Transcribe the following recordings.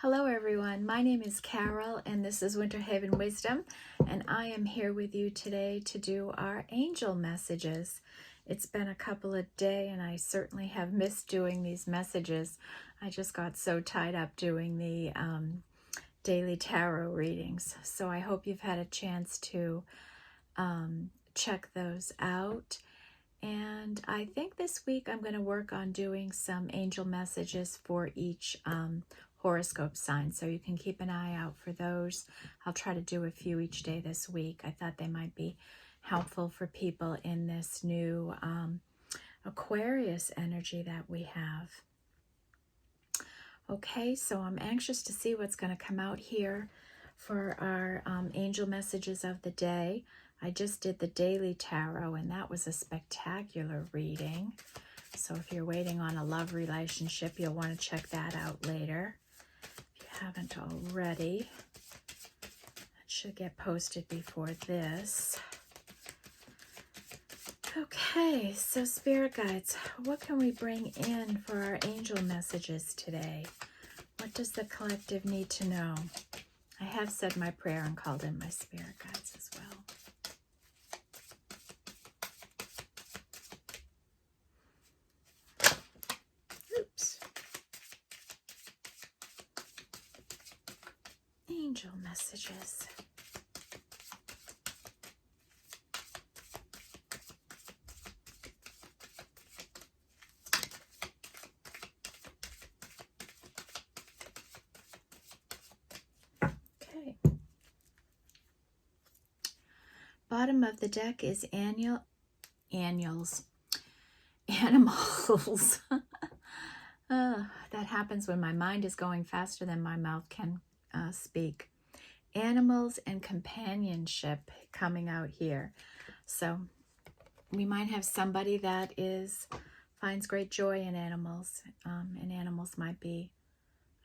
Hello everyone, my name is Carol and this is Winter Haven Wisdom, and I am here with you today to do our angel messages. It's been a couple of days and I certainly have missed doing these messages. I just got so tied up doing the daily tarot readings, so I hope you've had a chance to check those out. And I think this week I'm going to work on doing some angel messages for each horoscope sign, so you can keep an eye out for those. I'll try to do a few each day this week. I thought they might be helpful for people in this new Aquarius energy that we have. Okay, so I'm anxious to see what's going to come out here for our angel messages of the day. I just did the daily tarot and that was a spectacular reading. So if you're waiting on a love relationship, you'll want to check that out later. If you haven't already, it should get posted before this. Okay, so spirit guides, what can we bring in for our angel messages today? What does the collective need to know? I have said my prayer and called in my spirit guides as well. Oops. Angel messages. Okay. Bottom of the deck is animals. That happens when my mind is going faster than my mouth can speak. Animals and companionship coming out here. So we might have somebody that finds great joy in animals, and animals might be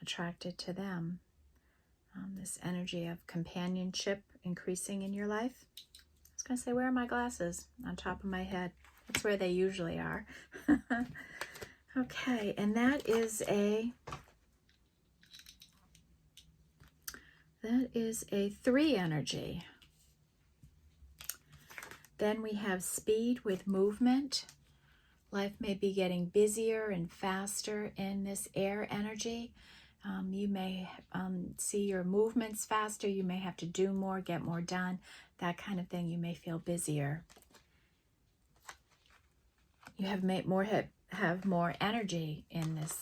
attracted to them. This energy of companionship increasing in your life. I was going to say, where are my glasses? On top of my head. That's where they usually are. Okay, and that is a 3 energy. Then we have speed with movement. Life may be getting busier and faster in this air energy. You may see your movements faster. You may have to do more, get more done, that kind of thing. You may feel busier. You have more energy in this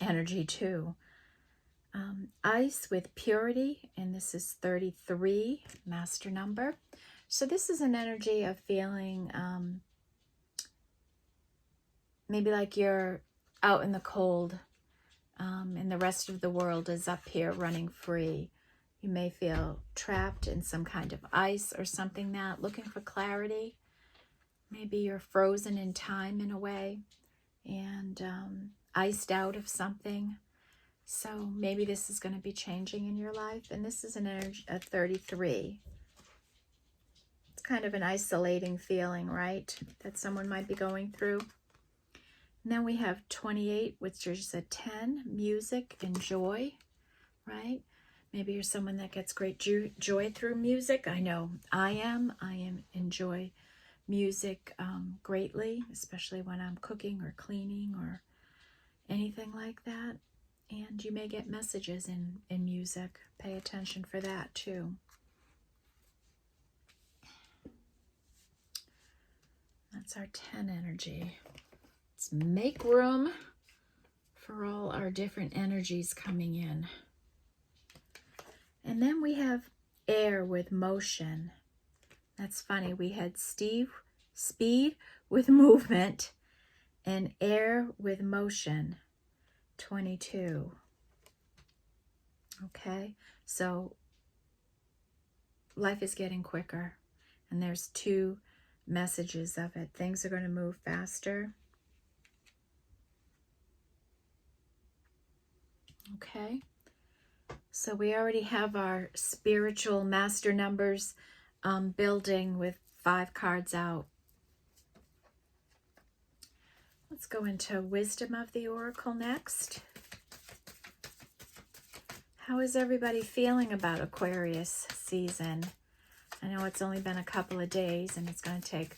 energy too. Ice with purity, and this is 33, master number. So this is an energy of feeling maybe like you're out in the cold and the rest of the world is up here running free. You may feel trapped in some kind of ice or something, that looking for clarity. Maybe you're frozen in time in a way and iced out of something. So maybe this is going to be changing in your life. And this is an energy of 33. It's kind of an isolating feeling, right? That someone might be going through. And then we have 28, which is a 10, music and joy, right? Maybe you're someone that gets great joy through music. I know I enjoy music greatly, especially when I'm cooking or cleaning or anything like that. And you may get messages in music. Pay attention for that too. That's our 10 energy. Let's make room for all our different energies coming in. And then we have air with motion. That's funny. We had speed with movement and air with motion, 22. Okay, so life is getting quicker, and there's 2 messages of it. Things are going to move faster. Okay, so we already have our spiritual master numbers building with 5 cards out. Let's go into Wisdom of the Oracle next. How is everybody feeling about Aquarius season? I know it's only been a couple of days, and it's going to take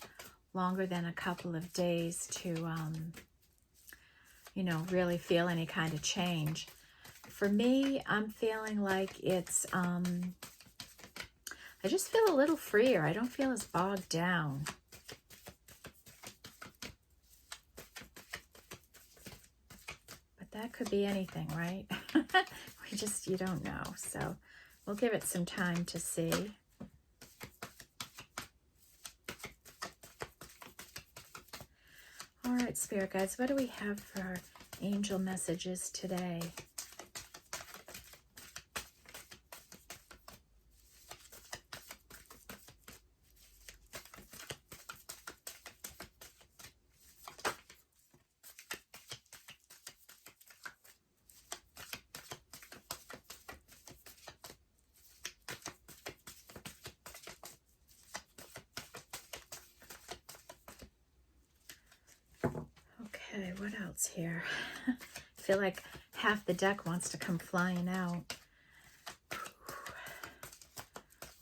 longer than a couple of days to, you know, really feel any kind of change. For me, I'm feeling like it's, I just feel a little freer. I don't feel as bogged down. But that could be anything, right? You don't know. So we'll give it some time to see. All right, Spirit Guides, what do we have for our angel messages today? Okay, what else here? I feel like half the deck wants to come flying out.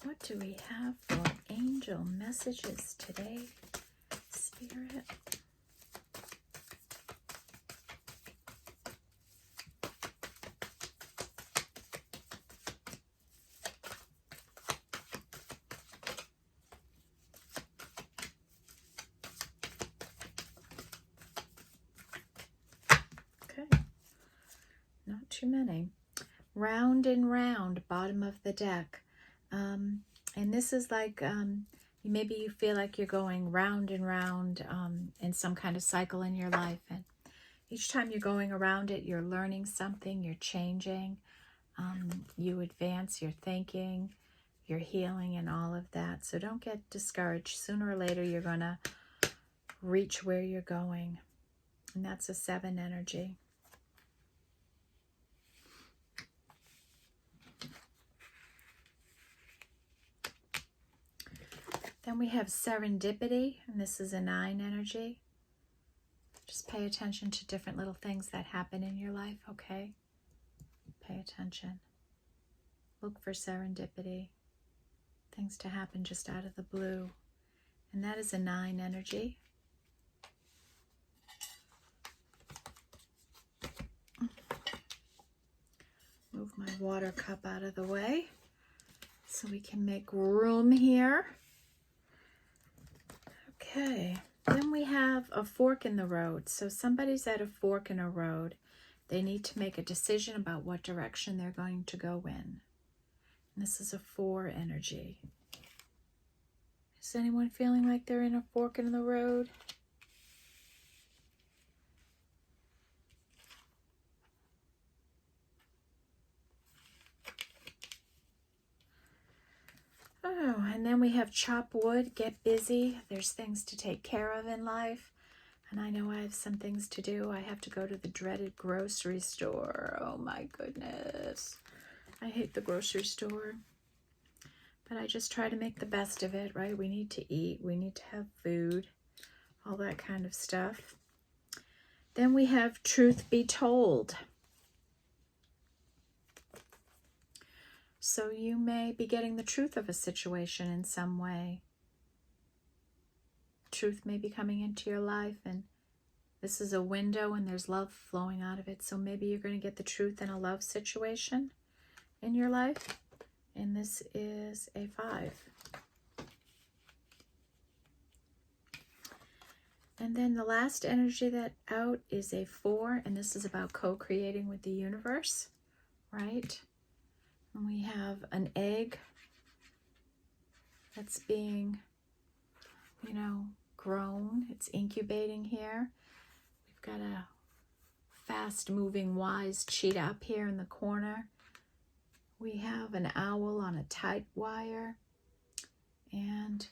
What do we have for angel messages today, Spirit? Not too many. Round and round, bottom of the deck. And this is like, maybe you feel like you're going round and round in some kind of cycle in your life. And each time you're going around it, you're learning something, you're changing, you advance your thinking, your healing, and all of that. So don't get discouraged. Sooner or later, you're going to reach where you're going. And that's a 7 energy. Then we have serendipity, and this is a 9 energy. Just pay attention to different little things that happen in your life, okay? Pay attention. Look for serendipity. Things to happen just out of the blue. And that is a 9 energy. Move my water cup out of the way so we can make room here. Okay, then we have a fork in the road. So somebody's at a fork in a road. They need to make a decision about what direction they're going to go in. And this is a 4 energy. Is anyone feeling like they're in a fork in the road? Oh, and then we have chop wood, get busy. There's things to take care of in life. And I know I have some things to do. I have to go to the dreaded grocery store. Oh my goodness. I hate the grocery store. But I just try to make the best of it, right? We need to eat. We need to have food. All that kind of stuff. Then we have truth be told. So you may be getting the truth of a situation in some way. Truth may be coming into your life, and this is a window and there's love flowing out of it. So maybe you're going to get the truth in a love situation in your life. And this is a 5. And then the last energy that out is a 4, and this is about co-creating with the universe, right? And we have an egg that's being, you know, grown. It's incubating here. We've got a fast-moving wise cheetah up here in the corner. We have an owl on a tight wire. And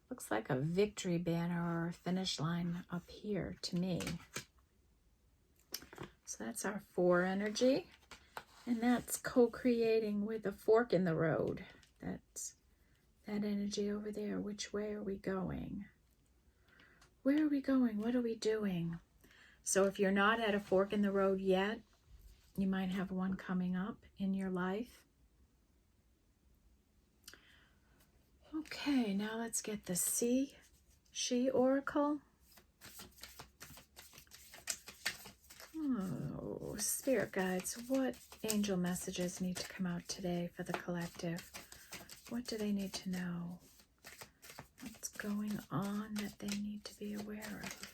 looks like a victory banner or a finish line up here to me. So that's our 4 energy. And that's co-creating with a fork in the road. That's that energy over there. Which way are we going? Where are we going? What are we doing? So if you're not at a fork in the road yet, You might have one coming up in your life. Okay, now let's get the She Oracle. Oh, Spirit Guides, what angel messages need to come out today for the collective? What do they need to know? What's going on that they need to be aware of?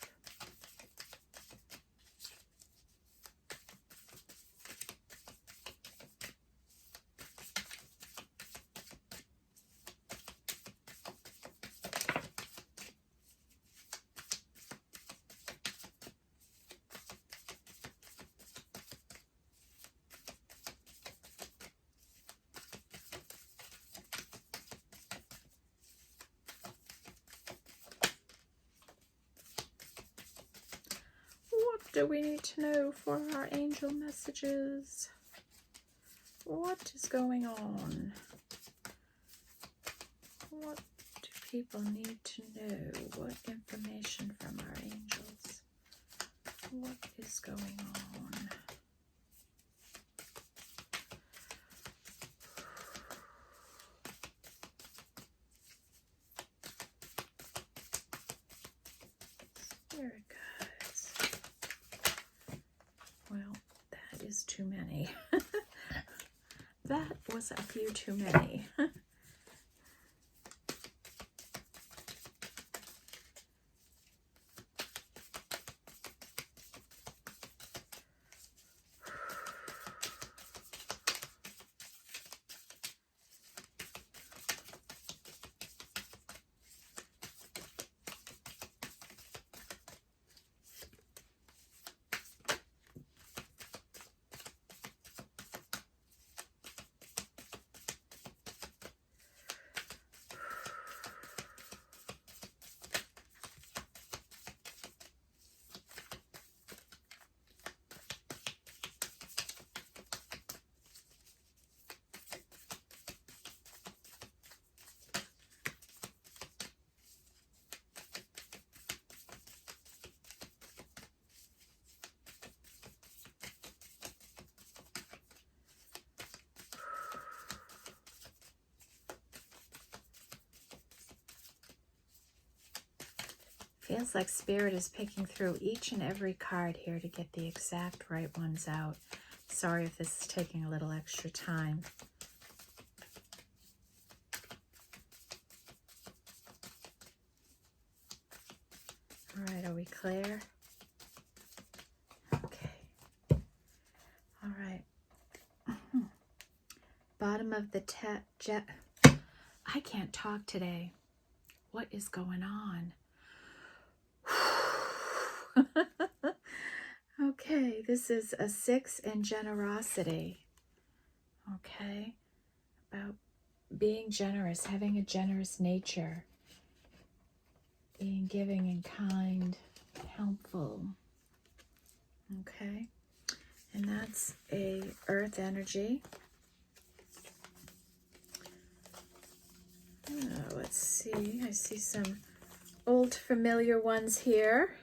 What do we need to know for our angel messages? What is going on? What do people need to know? What information from our angels? What is going on? Spirit guides. Well, that is too many. That was a few too many. Feels like Spirit is picking through each and every card here to get the exact right ones out. Sorry if this is taking a little extra time. All right, are we clear? Okay. All right. Bottom of the jet. I can't talk today. What is going on? Okay, this is a 6 in generosity. Okay, about being generous, having a generous nature, being giving and kind, helpful. Okay, and that's a earth energy. Let's see, I see some old familiar ones here.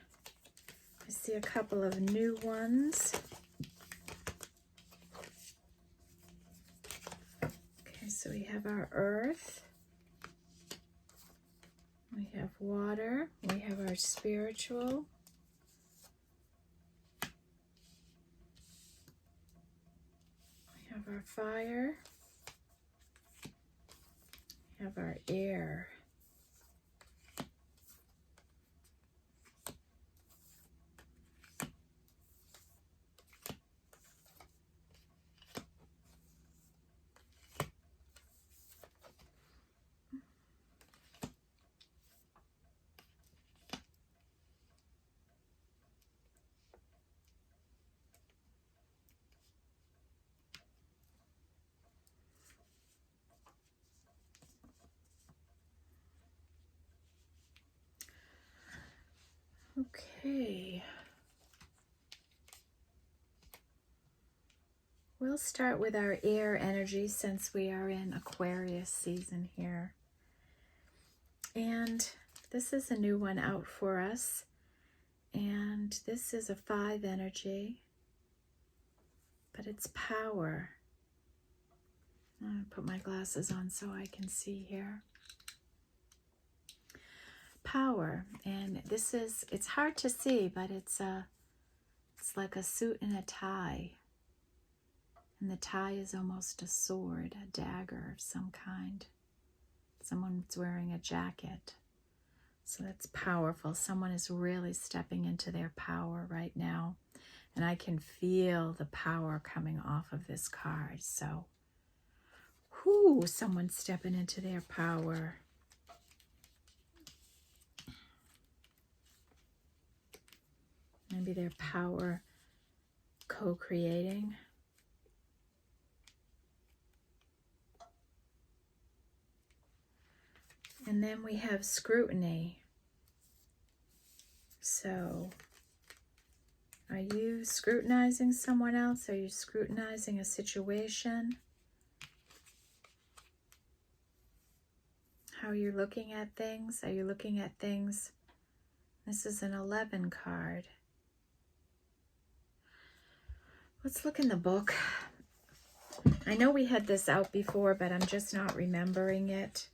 I see a couple of new ones. Okay, so we have our earth, we have water, we have our spiritual, we have our fire, we have our air. Okay. We'll start with our air energy since we are in Aquarius season here. And this is a new one out for us. And this is a 5 energy. but it's power. I'm going to put my glasses on so I can see here. Power, and this is, it's hard to see, but it's like a suit and a tie. And the tie is almost a sword, a dagger of some kind. Someone's wearing a jacket. So that's powerful. Someone is really stepping into their power right now. And I can feel the power coming off of this card. So, whoo, someone's stepping into their power. Maybe their power co-creating. And then we have scrutiny. So, are you scrutinizing someone else? Are you scrutinizing a situation? How are you looking at things? Are you looking at things? This is an 11 card. Let's look in the book. I know we had this out before, but I'm just not remembering it.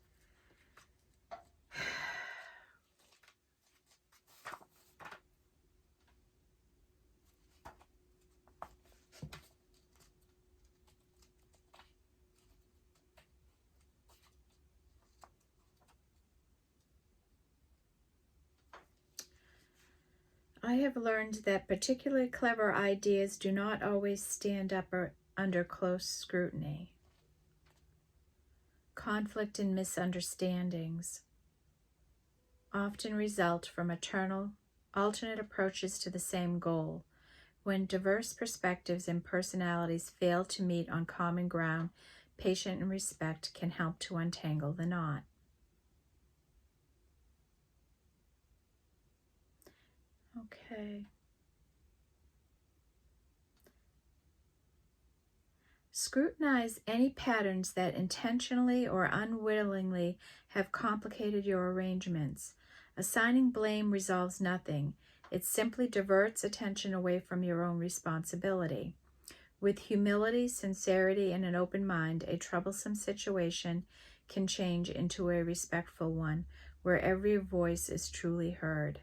I have learned that particularly clever ideas do not always stand up or under close scrutiny. Conflict and misunderstandings often result from alternate approaches to the same goal. When diverse perspectives and personalities fail to meet on common ground, patience and respect can help to untangle the knot. Okay. Scrutinize any patterns that intentionally or unwillingly have complicated your arrangements. Assigning blame resolves nothing. It simply diverts attention away from your own responsibility. With humility, sincerity, and an open mind, a troublesome situation can change into a respectful one, where every voice is truly heard.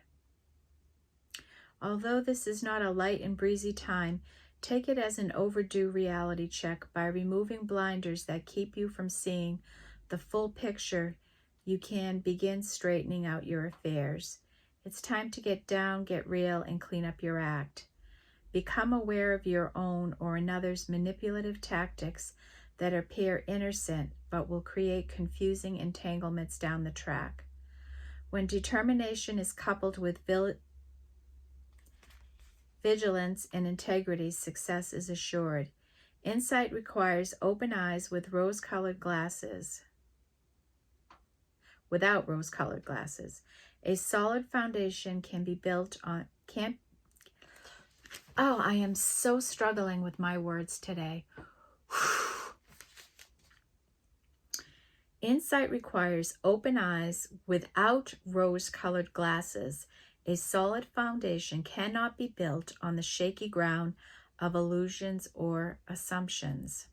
Although this is not a light and breezy time, take it as an overdue reality check. By removing blinders that keep you from seeing the full picture, you can begin straightening out your affairs. It's time to get down, get real, and clean up your act. Become aware of your own or another's manipulative tactics that appear innocent but will create confusing entanglements down the track. When determination is coupled with vigilance and integrity, success is assured. Insight requires open eyes with rose-colored glasses. Without rose-colored glasses. A solid foundation can be built on... Oh, I am so struggling with my words today. Insight requires open eyes without rose-colored glasses. A solid foundation cannot be built on the shaky ground of illusions or assumptions.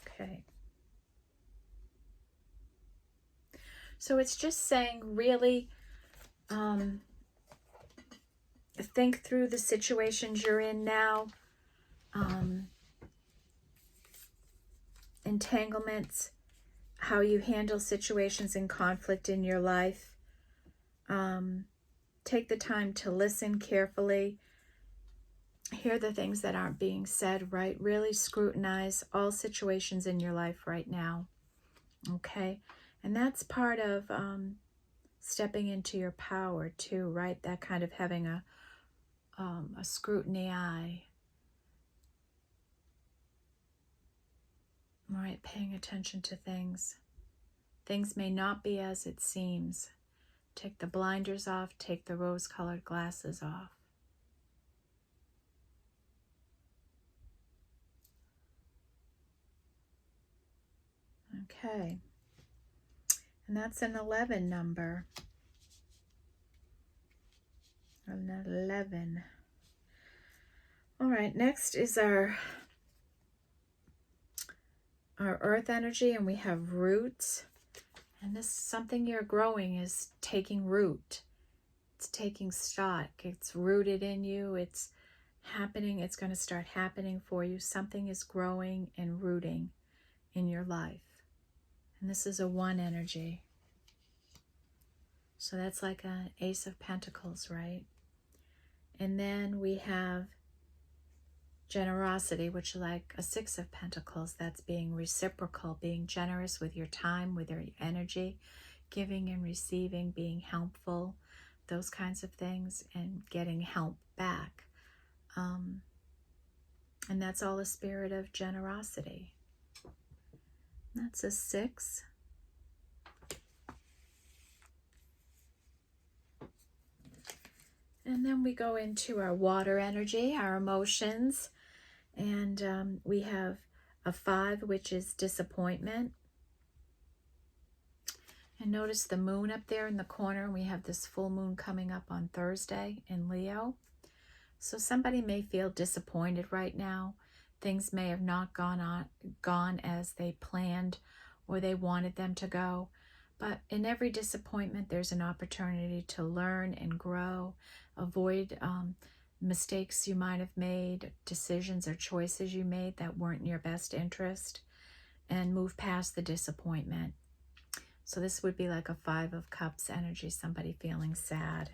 Okay. So it's just saying really think through the situations you're in now. Entanglements, how you handle situations in conflict in your life. Take the time to listen carefully. Hear the things that aren't being said, right? Really scrutinize all situations in your life right now. Okay? And that's part of stepping into your power too, right? That kind of having a scrutiny eye. Right, paying attention to things. Things may not be as it seems. Take the blinders off, take the rose-colored glasses off. Okay. And that's an 11 number. An 11. All right, next is our earth energy, and we have roots. And this something you're growing is taking root. It's taking stock. It's rooted in you. It's happening. It's going to start happening for you. Something is growing and rooting in your life. And this is a 1 energy. So that's like an Ace of Pentacles, right? And then we have generosity, which is like a 6 of Pentacles. That's being reciprocal, being generous with your time, with your energy, giving and receiving, being helpful, those kinds of things, and getting help back. And that's all a spirit of generosity. That's a 6. And then we go into our water energy, our emotions. And we have a 5, which is disappointment. And notice the moon up there in the corner. We have this full moon coming up on Thursday in Leo. So somebody may feel disappointed right now. Things may have not gone as they planned or they wanted them to go. But in every disappointment, there's an opportunity to learn and grow, avoid mistakes you might have made, decisions or choices you made that weren't in your best interest, and move past the disappointment. So this would be like a 5 of Cups energy, somebody feeling sad.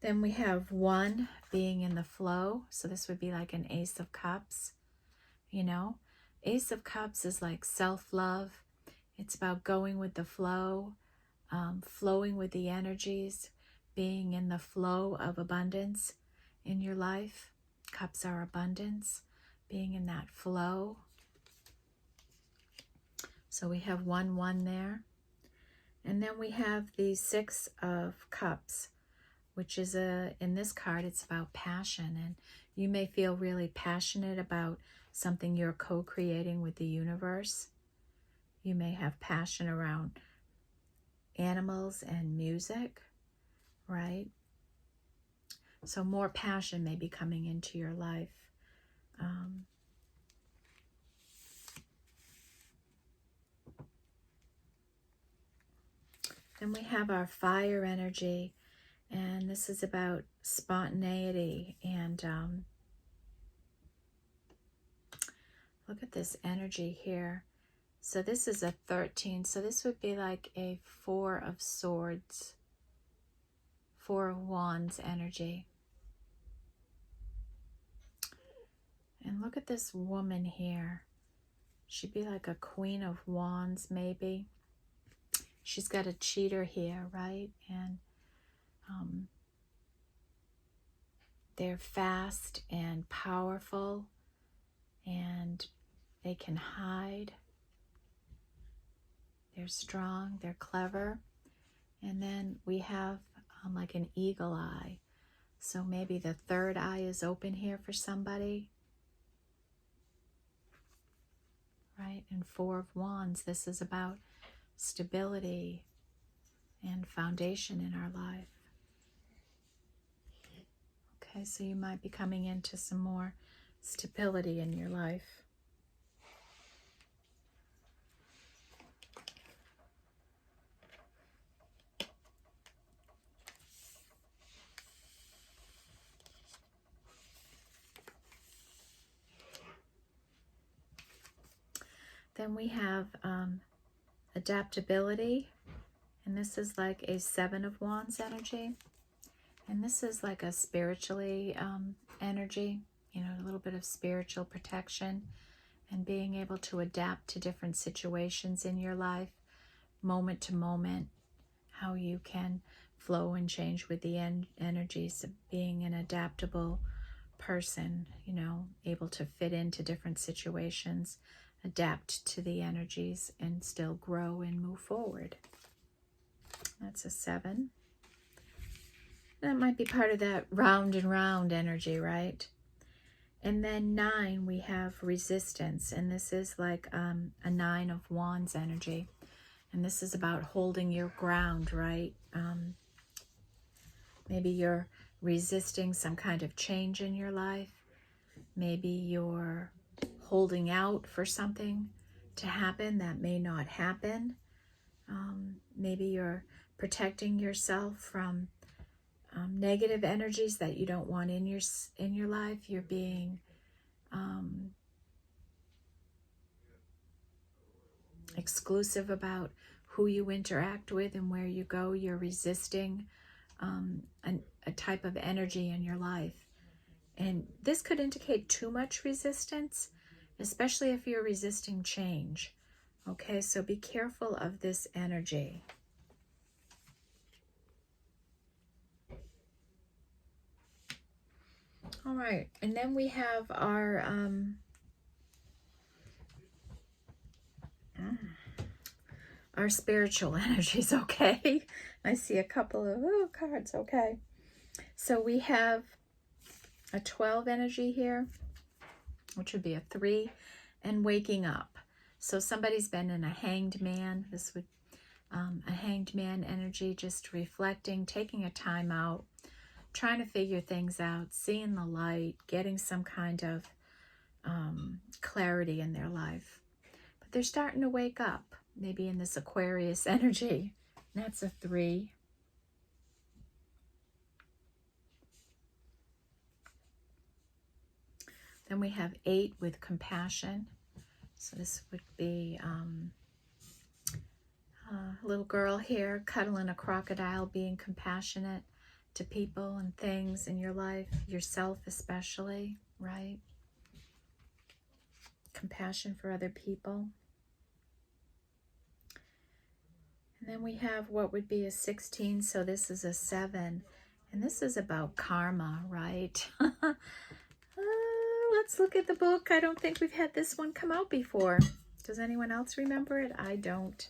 Then we have 1 being in the flow. So this would be like an Ace of Cups. You know, Ace of Cups is like self-love. It's about going with the flow, flowing with the energies, being in the flow of abundance in your life. Cups are abundance, being in that flow. So we have 1, 1 there. And then we have the 6 of Cups, which is in this card, it's about passion. And you may feel really passionate about something you're co-creating with the universe. You may have passion around animals and music, right? So more passion may be coming into your life. Then we have our fire energy, and this is about spontaneity. And look at this energy here. So this is a 13. So this would be like a 4 of Swords, 4 of Wands energy. And look at this woman here. She'd be like a Queen of Wands, maybe. She's got a cheater here, right? And they're fast and powerful, and they can hide. They're strong, they're clever. And then we have like an eagle eye. So maybe the 3rd eye is open here for somebody. Right? And 4 of Wands, this is about stability and foundation in our life. Okay, so you might be coming into some more stability in your life. Then we have adaptability, and this is like a 7 of Wands energy. And this is like a spiritually energy, you know, a little bit of spiritual protection and being able to adapt to different situations in your life, moment to moment, how you can flow and change with the energies of being an adaptable person, you know, able to fit into different situations, adapt to the energies, and still grow and move forward. That's a 7. That might be part of that round and round energy, right? And then 9, we have resistance. And this is like a 9 of Wands energy. And this is about holding your ground, right? Maybe you're resisting some kind of change in your life. Maybe you're holding out for something to happen that may not happen. Maybe you're protecting yourself from negative energies that you don't want in your life. You're being exclusive about who you interact with and where you go. You're resisting a type of energy in your life. And this could indicate too much resistance, especially if you're resisting change. Okay, so be careful of this energy. All right, and then we have our spiritual energies, okay? I see a couple of cards, okay. So we have a 12 energy here, which would be a 3, and waking up. So somebody's been in a hanged man. This would, a hanged man energy, just reflecting, taking a time out, trying to figure things out, seeing the light, getting some kind of clarity in their life. But they're starting to wake up, maybe in this Aquarius energy. That's a 3. Then we have 8 with compassion. So this would be a little girl here cuddling a crocodile, being compassionate to people and things in your life, yourself especially, right? Compassion for other people. And then we have what would be a 16, so this is a 7. And this is about karma, right? Let's look at the book. I don't think we've had this one come out before. Does anyone else remember it? I don't.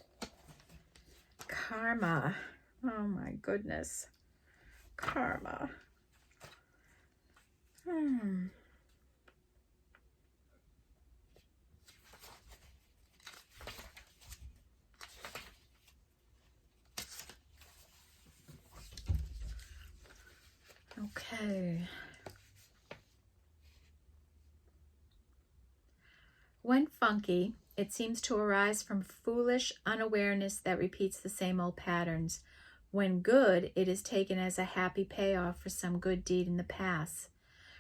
Karma. Oh my goodness. Karma. Okay. When funky, it seems to arise from foolish unawareness that repeats the same old patterns. When good, it is taken as a happy payoff for some good deed in the past.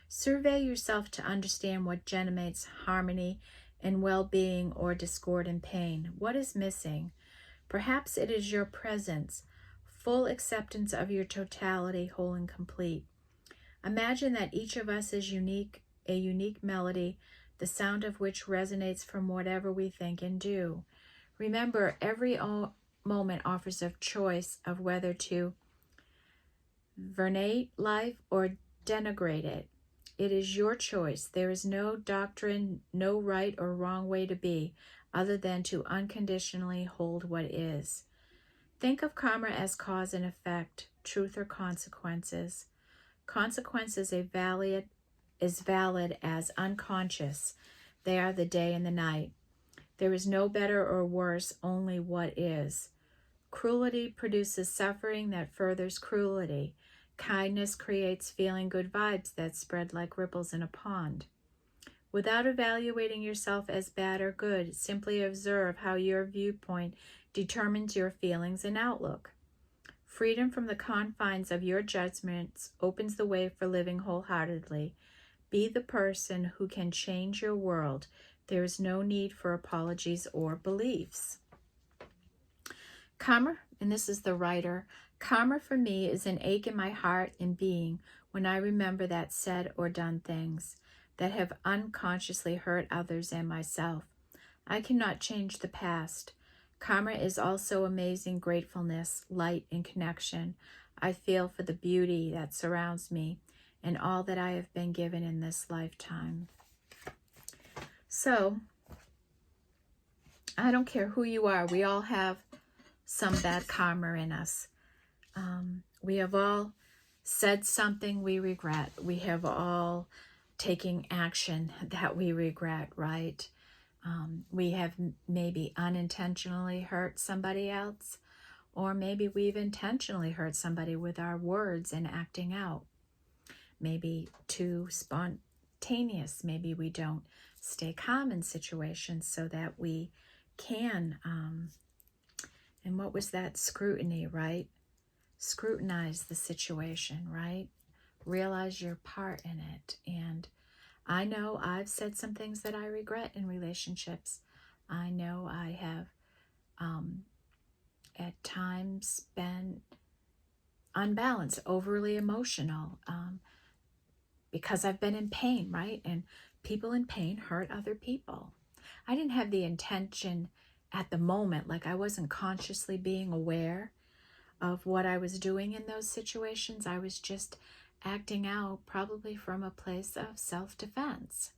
Survey yourself to understand what generates harmony and well-being or discord and pain. What is missing? Perhaps it is your presence, full acceptance of your totality, whole and complete. Imagine that each of us is unique, a unique melody, the sound of which resonates from whatever we think and do. Remember, every moment offers a choice of whether to venerate life or denigrate it. It is your choice. There is no doctrine, no right or wrong way to be, other than to unconditionally hold what is. Think of karma as cause and effect, truth or consequences. Consequences is valid as unconscious. They are the day and the night. There is no better or worse, only what is. Cruelty produces suffering that furthers cruelty. Kindness creates feeling good vibes that spread like ripples in a pond. Without evaluating yourself as bad or good, simply observe how your viewpoint determines your feelings and outlook. Freedom from the confines of your judgments opens the way for living wholeheartedly. Be the person who can change your world. There is no need for apologies or beliefs. Karma, and this is the writer, karma for me is an ache in my heart and being when I remember that said or done things that have unconsciously hurt others and myself. I cannot change the past. Karma is also amazing gratefulness, light, and connection. I feel for the beauty that surrounds me and all that I have been given in this lifetime. So, I don't care who you are. We all have some bad karma in us. We have all said something we regret. We have all taking action that we regret, right? We have maybe unintentionally hurt somebody else, or maybe we've intentionally hurt somebody with our words and acting out. Maybe too spontaneous. Maybe we don't stay calm in situations so that we can, and what was that? Scrutiny, right? Scrutinize the situation, right? Realize your part in it. And I know I've said some things that I regret in relationships. I know I have at times been unbalanced, overly emotional, because I've been in pain, right? And people in pain hurt other people. I didn't have the intention at the moment, like I wasn't consciously being aware of what I was doing in those situations. I was just acting out probably from a place of self-defense.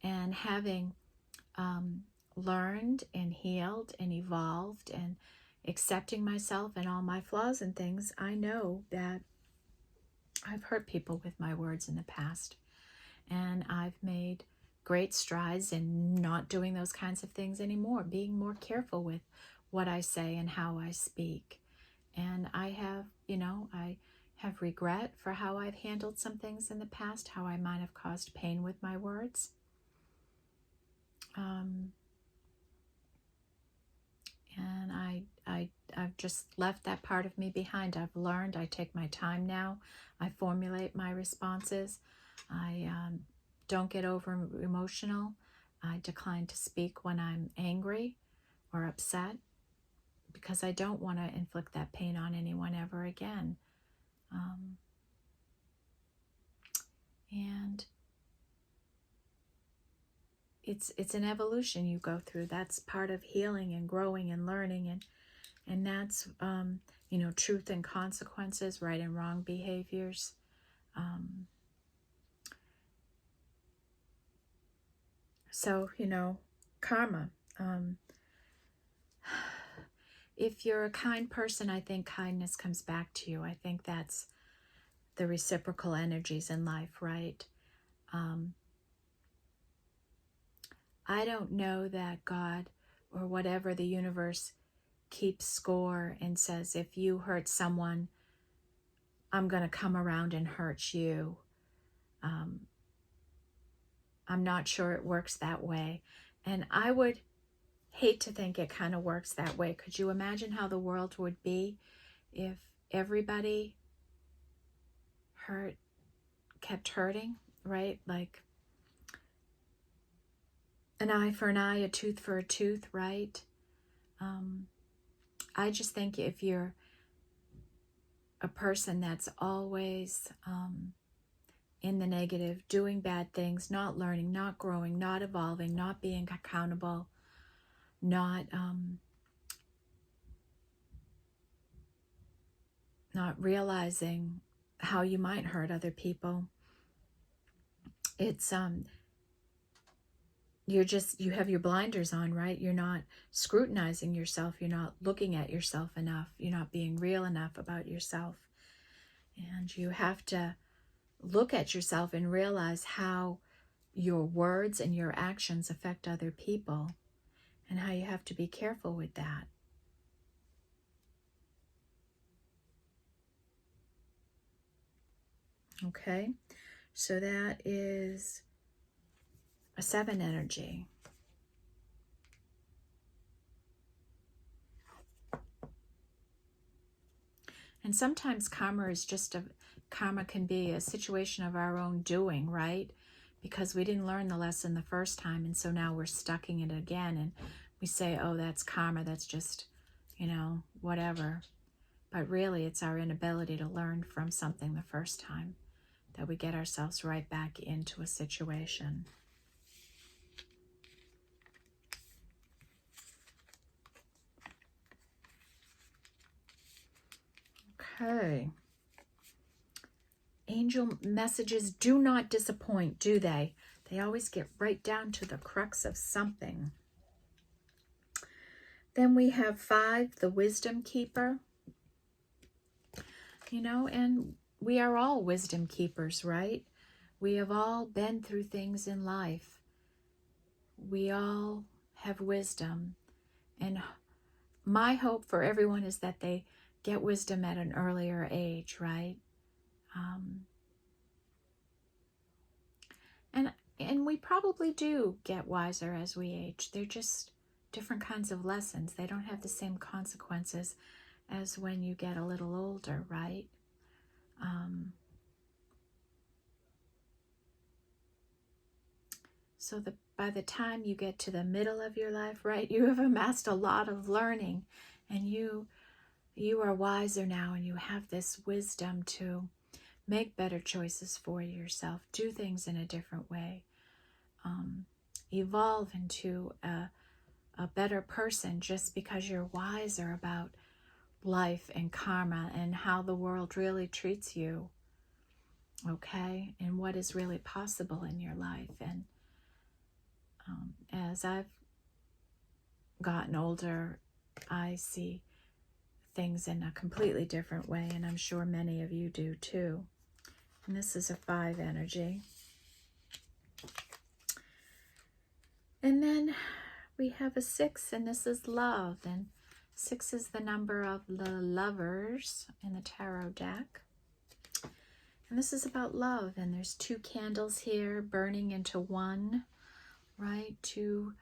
And having learned and healed and evolved and accepting myself and all my flaws and things, I know that I've hurt people with my words in the past. And I've made great strides in not doing those kinds of things anymore, being more careful with what I say and how I speak. And I have, I have regret for how I've handled some things in the past, how I might have caused pain with my words. And I've just left that part of me behind. I've learned. I take my time now. I formulate my responses. I don't get over emotional. I decline to speak when I'm angry or upset because I don't want to inflict that pain on anyone ever again. And it's an evolution you go through. That's part of healing and growing and learning, and that's truth and consequences, right and wrong behaviors. So karma. If you're a kind person, I think kindness comes back to you. I think that's the reciprocal energies in life, right? I don't know that God or whatever the universe keeps score and says, if you hurt someone, I'm going to come around and hurt you. I'm not sure it works that way. And I would hate to think it kind of works that way. Could you imagine how the world would be if everybody kept hurting, right? Like an eye for an eye, a tooth for a tooth, right? I just think if you're a person that's always in the negative, doing bad things, not learning, not growing, not evolving, not being accountable, not realizing how you might hurt other people, it's you have your blinders on, right? You're not scrutinizing yourself. You're not looking at yourself enough. You're not being real enough about yourself. And you have to look at yourself and realize how your words and your actions affect other people and how you have to be careful with that. Okay, so that is a 7 energy. And sometimes karma can be a situation of our own doing, right? Because we didn't learn the lesson the first time, and so now we're stuck in it again, and we say, oh, that's karma, that's just, whatever. But really, it's our inability to learn from something the first time that we get ourselves right back into a situation. Okay. Angel messages do not disappoint, do they? They always get right down to the crux of something. Then we have 5, the wisdom keeper. And we are all wisdom keepers, right? We have all been through things in life. We all have wisdom. And my hope for everyone is that they get wisdom at an earlier age, right? And we probably do get wiser as we age. They're just different kinds of lessons. They don't have the same consequences as when you get a little older, right? So by the time you get to the middle of your life, right, you have amassed a lot of learning, and you are wiser now, and you have this wisdom to make better choices for yourself, do things in a different way, evolve into a better person just because you're wiser about life and karma and how the world really treats you, okay, and what is really possible in your life. And as I've gotten older, I see things in a completely different way, and I'm sure many of you do too. And this is a 5 energy. And then we have a 6, and this is love. And 6 is the number of the lovers in the tarot deck. And this is about love. And there's 2 candles here burning into one, right? To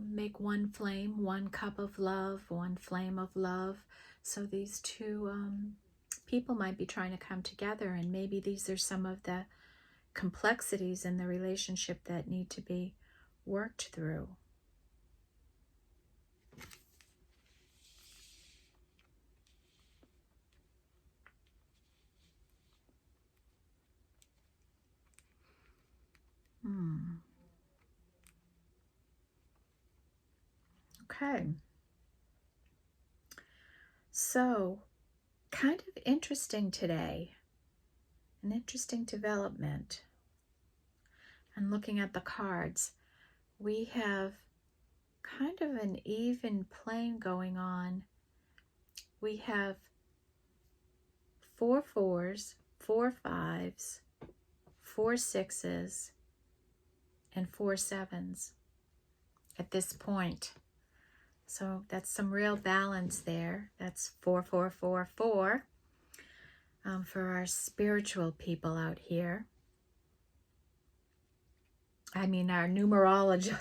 make one flame, one cup of love, one flame of love. So these 2 people might be trying to come together, and maybe these are some of the complexities in the relationship that need to be worked through. Okay. So, kind of interesting today. An interesting development. And looking at the cards, we have kind of an even plane going on. We have 4 4s, 4 5s, 4 6s, and 4 7s at this point. So that's some real balance there. That's 4 4 4 4 for our spiritual people out here. I mean, our numerology.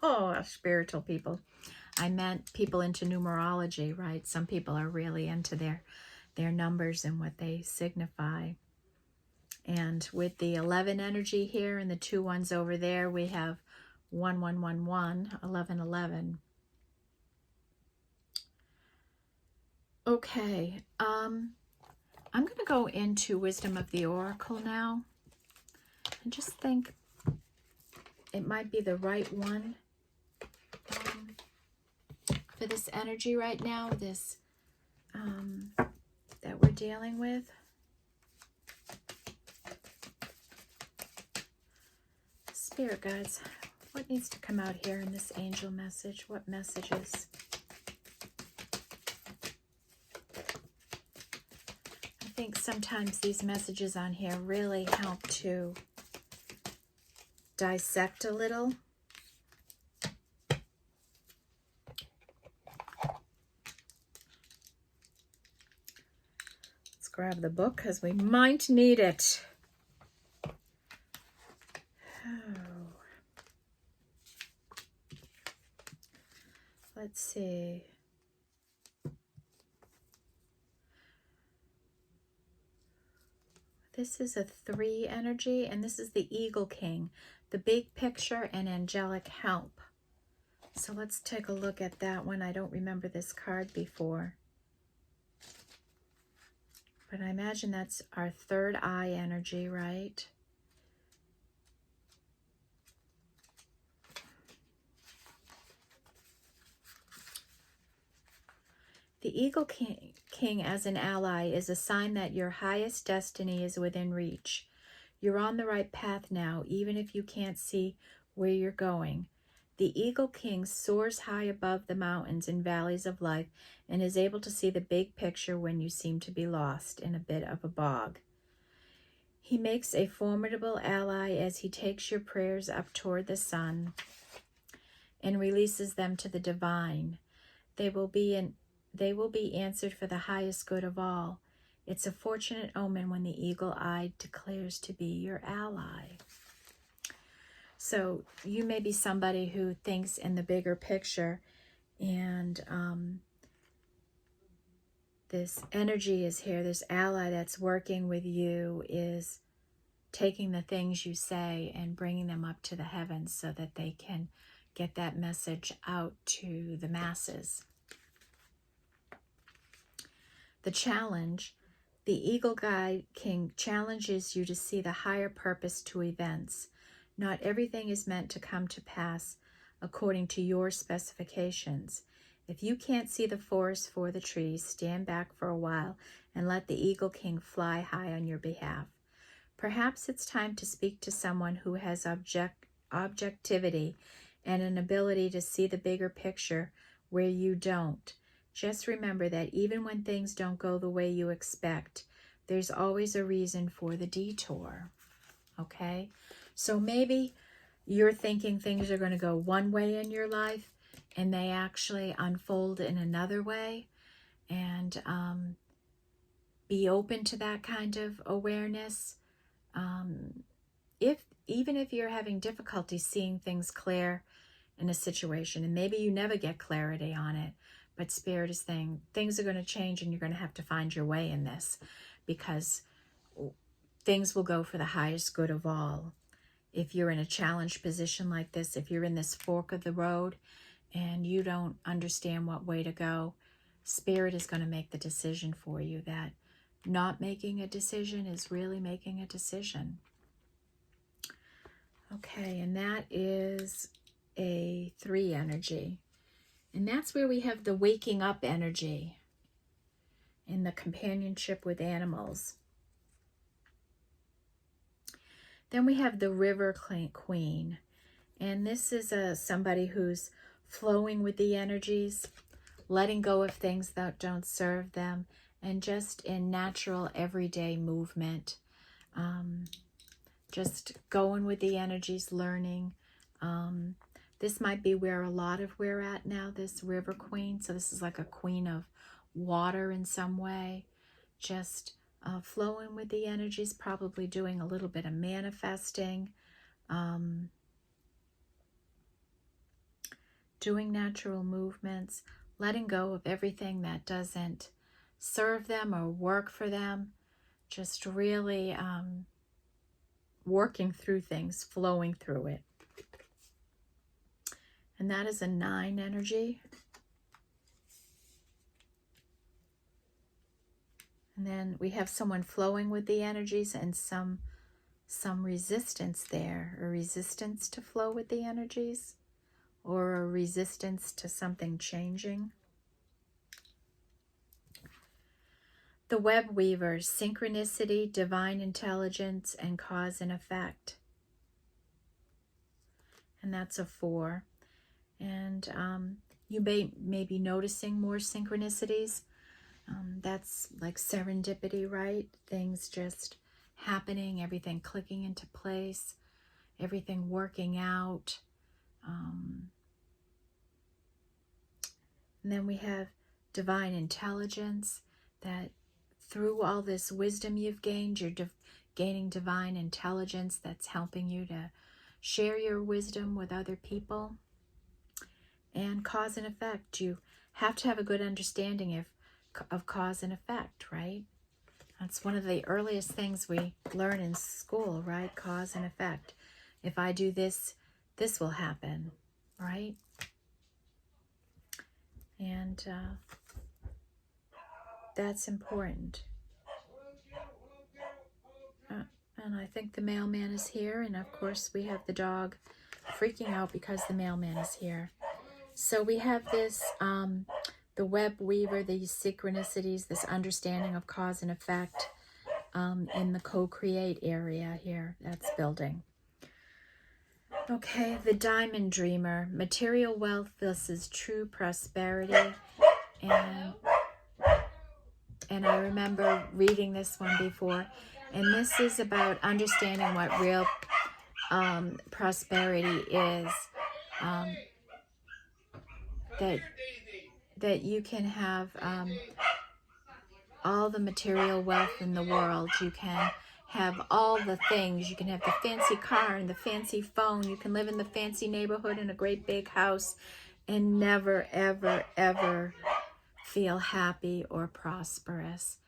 Oh, our spiritual people. I meant people into numerology, right? Some people are really into their numbers and what they signify. And with the 11 energy here and the 2 1s over there, we have 1 1 1 1, 11 11. Okay, I'm going to go into Wisdom of the Oracle now. And just think it might be the right one for this energy right now, this that we're dealing with. Spirit guides, what needs to come out here in this angel message? What messages? I think sometimes these messages on here really help to dissect a little. Let's grab the book because we might need it. Let's see. This is a 3 energy, and this is the Eagle King, the big picture and angelic help. So let's take a look at that one. I don't remember this card before. But I imagine that's our 3rd eye energy, right? The Eagle King as an ally is a sign that your highest destiny is within reach. You're on the right path now, even if you can't see where you're going. The Eagle King soars high above the mountains and valleys of life and is able to see the big picture when you seem to be lost in a bit of a bog. He makes a formidable ally as he takes your prayers up toward the sun and releases them to the divine. They will be answered for the highest good of all. It's a fortunate omen when the eagle-eyed declares to be your ally. So you may be somebody who thinks in the bigger picture, and this energy is here. This ally that's working with you is taking the things you say and bringing them up to the heavens so that they can get that message out to the masses. The challenge, the Eagle Guide King challenges you to see the higher purpose to events. Not everything is meant to come to pass according to your specifications. If you can't see the forest for the trees, stand back for a while and let the Eagle King fly high on your behalf. Perhaps it's time to speak to someone who has objectivity and an ability to see the bigger picture where you don't. Just remember that even when things don't go the way you expect, there's always a reason for the detour. Okay? So maybe you're thinking things are going to go one way in your life and they actually unfold in another way. And be open to that kind of awareness. Even if you're having difficulty seeing things clear in a situation, and maybe you never get clarity on it, but Spirit is saying things are going to change and you're going to have to find your way in this, because things will go for the highest good of all. If you're in a challenged position like this, if you're in this fork of the road and you don't understand what way to go, Spirit is going to make the decision for you. That not making a decision is really making a decision. Okay, and that is a 3 energy. And that's where we have the waking up energy in the companionship with animals. Then we have the River Queen. And this is somebody who's flowing with the energies, letting go of things that don't serve them, and just in natural everyday movement. Just going with the energies, learning. This might be where a lot of we're at now, this River Queen. So this is like a queen of water in some way. Just flowing with the energies, probably doing a little bit of manifesting. Doing natural movements, letting go of everything that doesn't serve them or work for them. Just really working through things, flowing through it. And that is a 9 energy. And then we have someone flowing with the energies and some resistance there, a resistance to flow with the energies, or a resistance to something changing. The web weavers, synchronicity, divine intelligence, and cause and effect. And that's a 4. And you may be noticing more synchronicities. That's like serendipity, right? Things just happening, everything clicking into place, everything working out. And then we have divine intelligence, that through all this wisdom you've gained, you're gaining divine intelligence that's helping you to share your wisdom with other people. And cause and effect, you have to have a good understanding of cause and effect, right? That's one of the earliest things we learn in school, right? Cause and effect. If I do this, this will happen, right? And that's important. And I think the mailman is here. And of course we have the dog freaking out because the mailman is here. So we have this, the web weaver, these synchronicities, this understanding of cause and effect in the co-create area here that's building. Okay, the diamond dreamer, material wealth versus true prosperity. And I remember reading this one before. And this is about understanding what real prosperity is. That you can have all the material wealth in the world. You can have all the things. You can have the fancy car and the fancy phone. You can live in the fancy neighborhood in a great big house and never, ever, ever feel happy or prosperous.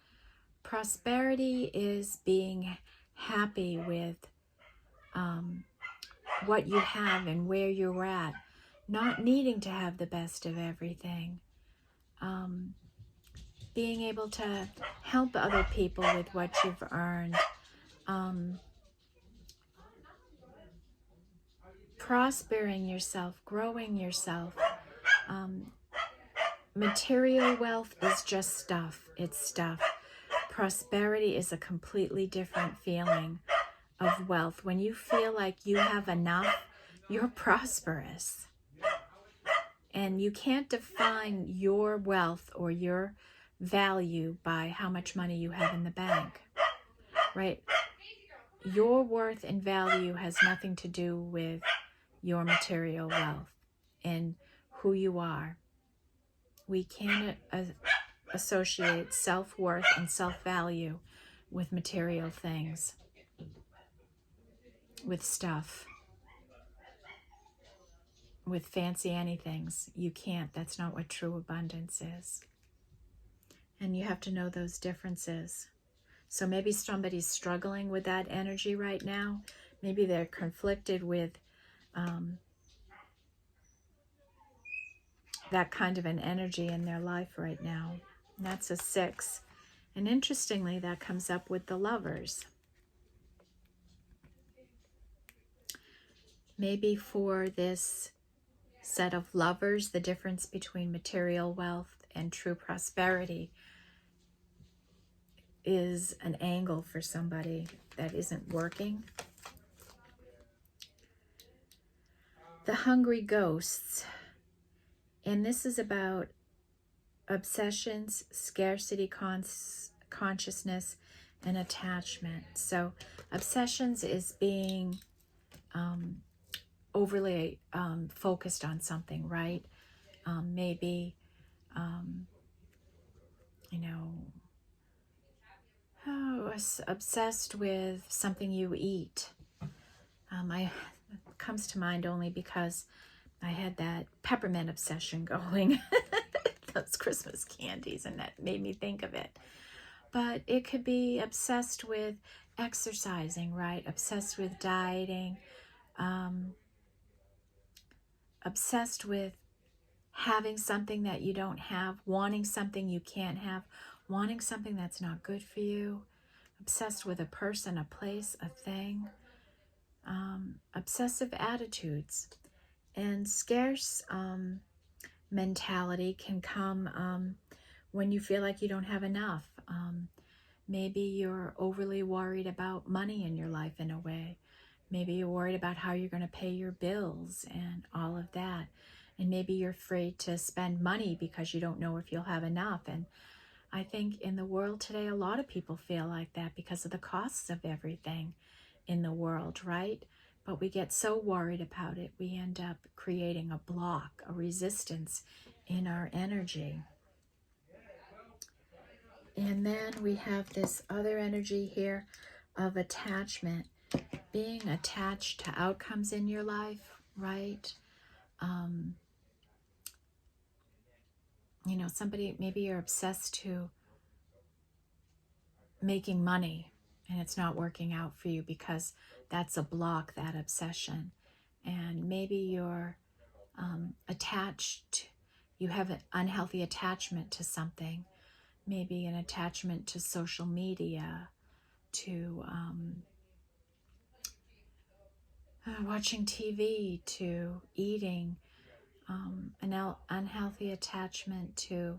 Prosperity is being happy with what you have and where you're at, not needing to have the best of everything. Being able to help other people with what you've earned. Prospering yourself, growing yourself. Material wealth is just stuff. It's stuff. Prosperity is a completely different feeling of wealth. When you feel like you have enough, you're prosperous. And you can't define your wealth or your value by how much money you have in the bank, right? Your worth and value has nothing to do with your material wealth and who you are. We can't associate self-worth and self-value with material things, with stuff, with fancy anythings. You can't. That's not what true abundance is. And you have to know those differences. So maybe somebody's struggling with that energy right now. Maybe they're conflicted with that kind of an energy in their life right now. And that's a 6. And interestingly, that comes up with the Lovers. Maybe for this set of lovers, the difference between material wealth and true prosperity is an angle for somebody that isn't working. The Hungry Ghosts. And this is about obsessions, scarcity consciousness, and attachment. So obsessions is being overly focused on something, right? Maybe, obsessed with something you eat. It comes to mind only because I had that peppermint obsession going, those Christmas candies, and that made me think of it. But it could be obsessed with exercising, right? Obsessed with dieting, obsessed with having something that you don't have, wanting something you can't have, wanting something that's not good for you, obsessed with a person, a place, a thing, obsessive attitudes. And scarce mentality can come when you feel like you don't have enough. Maybe you're overly worried about money in your life in a way. Maybe you're worried about how you're going to pay your bills and all of that. And maybe you're afraid to spend money because you don't know if you'll have enough. And I think in the world today, a lot of people feel like that because of the costs of everything in the world, right? But we get so worried about it, we end up creating a block, a resistance in our energy. And then we have this other energy here of attachment, being attached to outcomes in your life, right? Somebody, maybe you're obsessed to making money and it's not working out for you because that's a block, that obsession. And maybe you're attached, you have an unhealthy attachment to something, maybe an attachment to social media, to watching TV, to eating, an unhealthy attachment to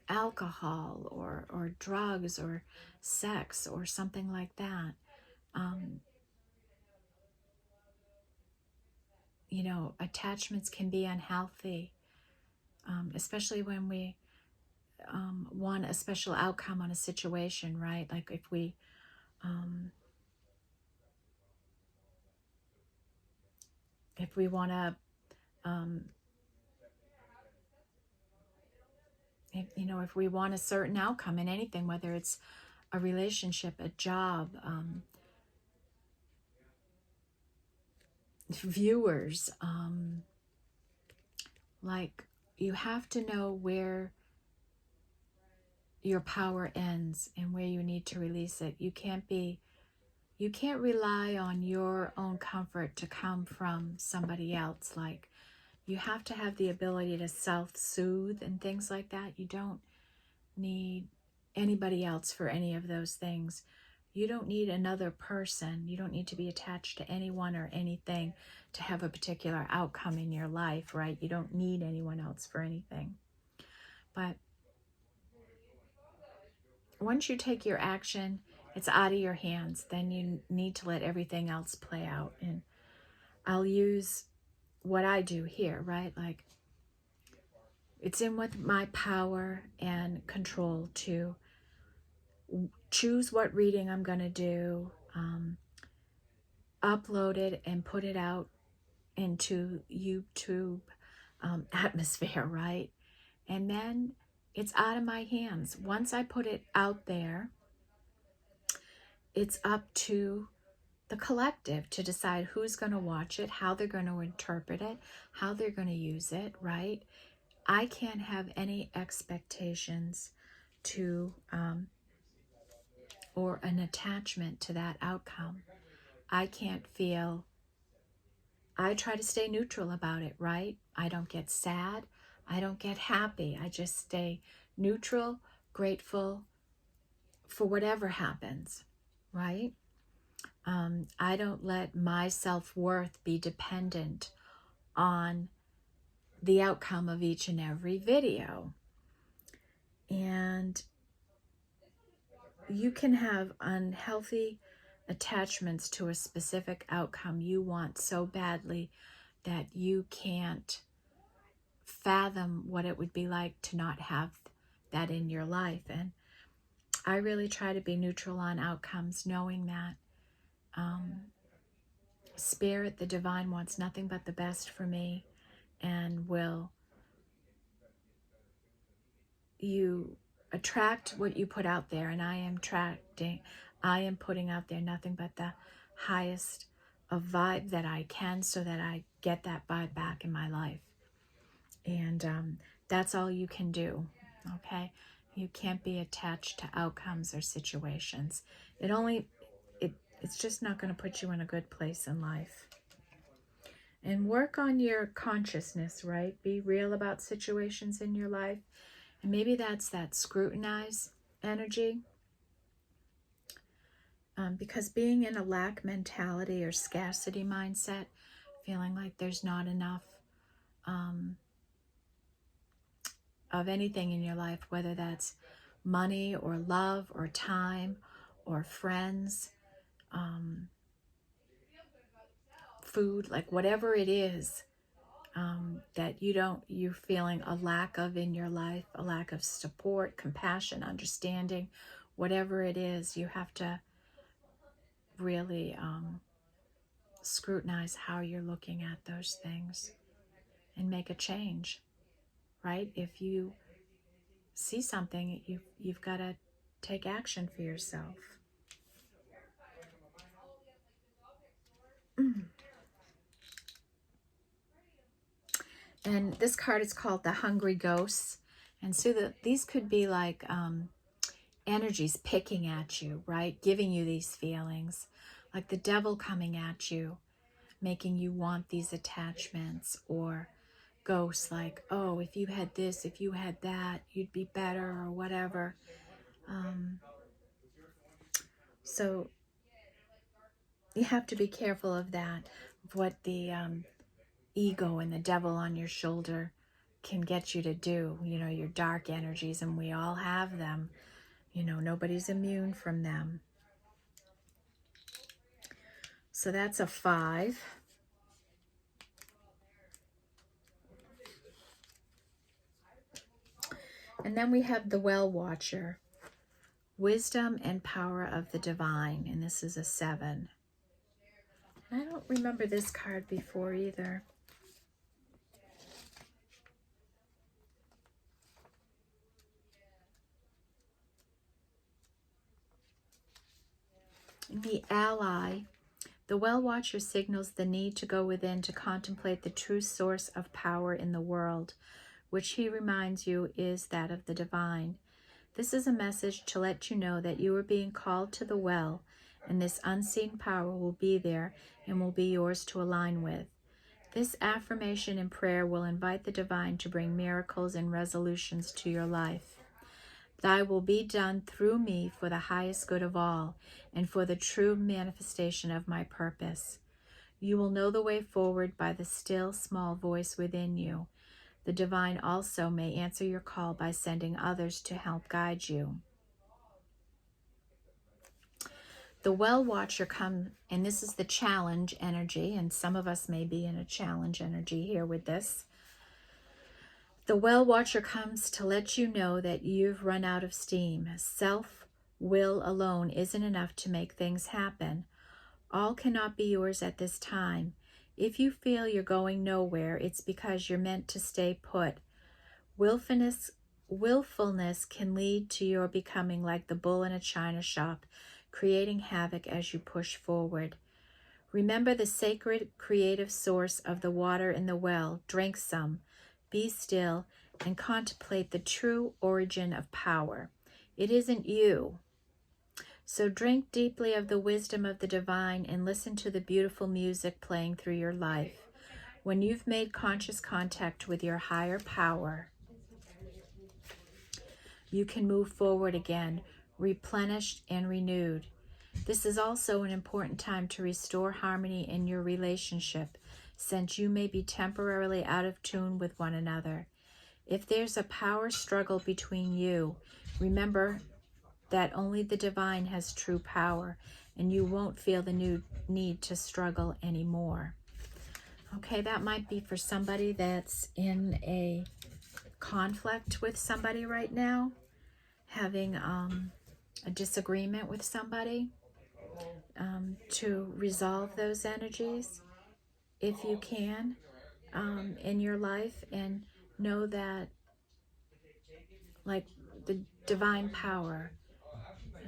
alcohol or drugs or sex or something like that. Attachments can be unhealthy, especially when we want a special outcome on a situation, right? Like if we want to, if we want a certain outcome in anything, whether it's a relationship, a job, viewers, like you have to know where your power ends and where you need to release it. You can't rely on your own comfort to come from somebody else. Like you have to have the ability to self-soothe and things like that. You don't need anybody else for any of those things. You don't need another person. You don't need to be attached to anyone or anything to have a particular outcome in your life, right? You don't need anyone else for anything. But once you take your action, it's out of your hands. Then you need to let everything else play out. And I'll use what I do here, right? Like it's in with my power and control to choose what reading I'm going to do, upload it and put it out into YouTube atmosphere, right? And then it's out of my hands. Once I put it out there, it's up to the collective to decide who's going to watch it, how they're going to interpret it, how they're going to use it, right? I can't have any expectations to or an attachment to that outcome. I can't feel, I try to stay neutral about it, right? I don't get sad. I don't get happy. I just stay neutral, grateful for whatever happens, right? I don't let my self-worth be dependent on the outcome of each and every video. And you can have unhealthy attachments to a specific outcome you want so badly that you can't fathom what it would be like to not have that in your life. And I really try to be neutral on outcomes, knowing that Spirit, the divine, wants nothing but the best for me, and you attract what you put out there. And I am putting out there nothing but the highest of vibe that I can, so that I get that vibe back in my life. And that's all you can do, okay? You can't be attached to outcomes or situations. It's just not going to put you in a good place in life. And work on your consciousness, right? Be real about situations in your life. And maybe that's that scrutinize energy. Because being in a lack mentality or scarcity mindset, feeling like there's not enough of anything in your life, whether that's money or love or time or friends, food, like whatever it is that you're feeling a lack of in your life, a lack of support, compassion, understanding, whatever it is, you have to really scrutinize how you're looking at those things and make a change, right? If you see something, you've got to take action for yourself. And this card is called the Hungry Ghosts. And so these could be like energies picking at you, right? Giving you these feelings, like the devil coming at you, making you want these attachments, or ghosts like, oh, if you had this, if you had that, you'd be better, or whatever. So you have to be careful of that, of what the ego and the devil on your shoulder can get you to do, your dark energies, and we all have them. Nobody's immune from them. So that's a 5. And then we have the Well Watcher, wisdom and power of the divine. And this is a 7. I don't remember this card before either. The Ally, the Well Watcher signals the need to go within to contemplate the true source of power in the world, which he reminds you is that of the divine. This is a message to let you know that you are being called to the well, and this unseen power will be there and will be yours to align with. This affirmation and prayer will invite the divine to bring miracles and resolutions to your life. Thy will be done through me for the highest good of all, and for the true manifestation of my purpose. You will know the way forward by the still, small voice within you. The divine also may answer your call by sending others to help guide you. The Well Watcher comes, and this is the challenge energy, and some of us may be in a challenge energy here with this. The Well Watcher comes to let you know that you've run out of steam. Self-will alone isn't enough to make things happen. All cannot be yours at this time. If you feel you're going nowhere, it's because you're meant to stay put. Willfulness can lead to your becoming like the bull in a china shop, creating havoc as you push forward. Remember the sacred creative source of the water in the well. Drink some. Be still and contemplate the true origin of power. It isn't you. So drink deeply of the wisdom of the divine and listen to the beautiful music playing through your life. When you've made conscious contact with your higher power, you can move forward again, replenished and renewed. This is also an important time to restore harmony in your relationship, since you may be temporarily out of tune with one another. If there's a power struggle between you, remember that only the divine has true power, and you won't feel the need to struggle anymore. Okay, that might be for somebody that's in a conflict with somebody right now, having a disagreement with somebody, to resolve those energies if you can in your life, and know that, like, the divine power,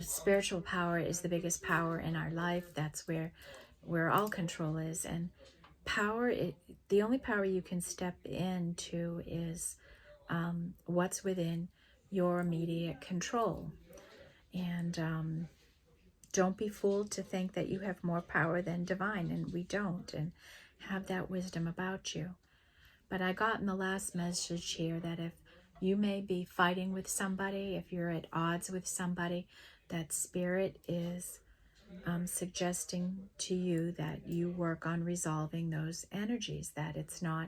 spiritual power is the biggest power in our life. That's where all control is. And power, the only power you can step into is what's within your immediate control. And don't be fooled to think that you have more power than divine, and we don't, and have that wisdom about you. But I got in the last message here that if you may be fighting with somebody, if you're at odds with somebody, that Spirit is suggesting to you that you work on resolving those energies, that it's not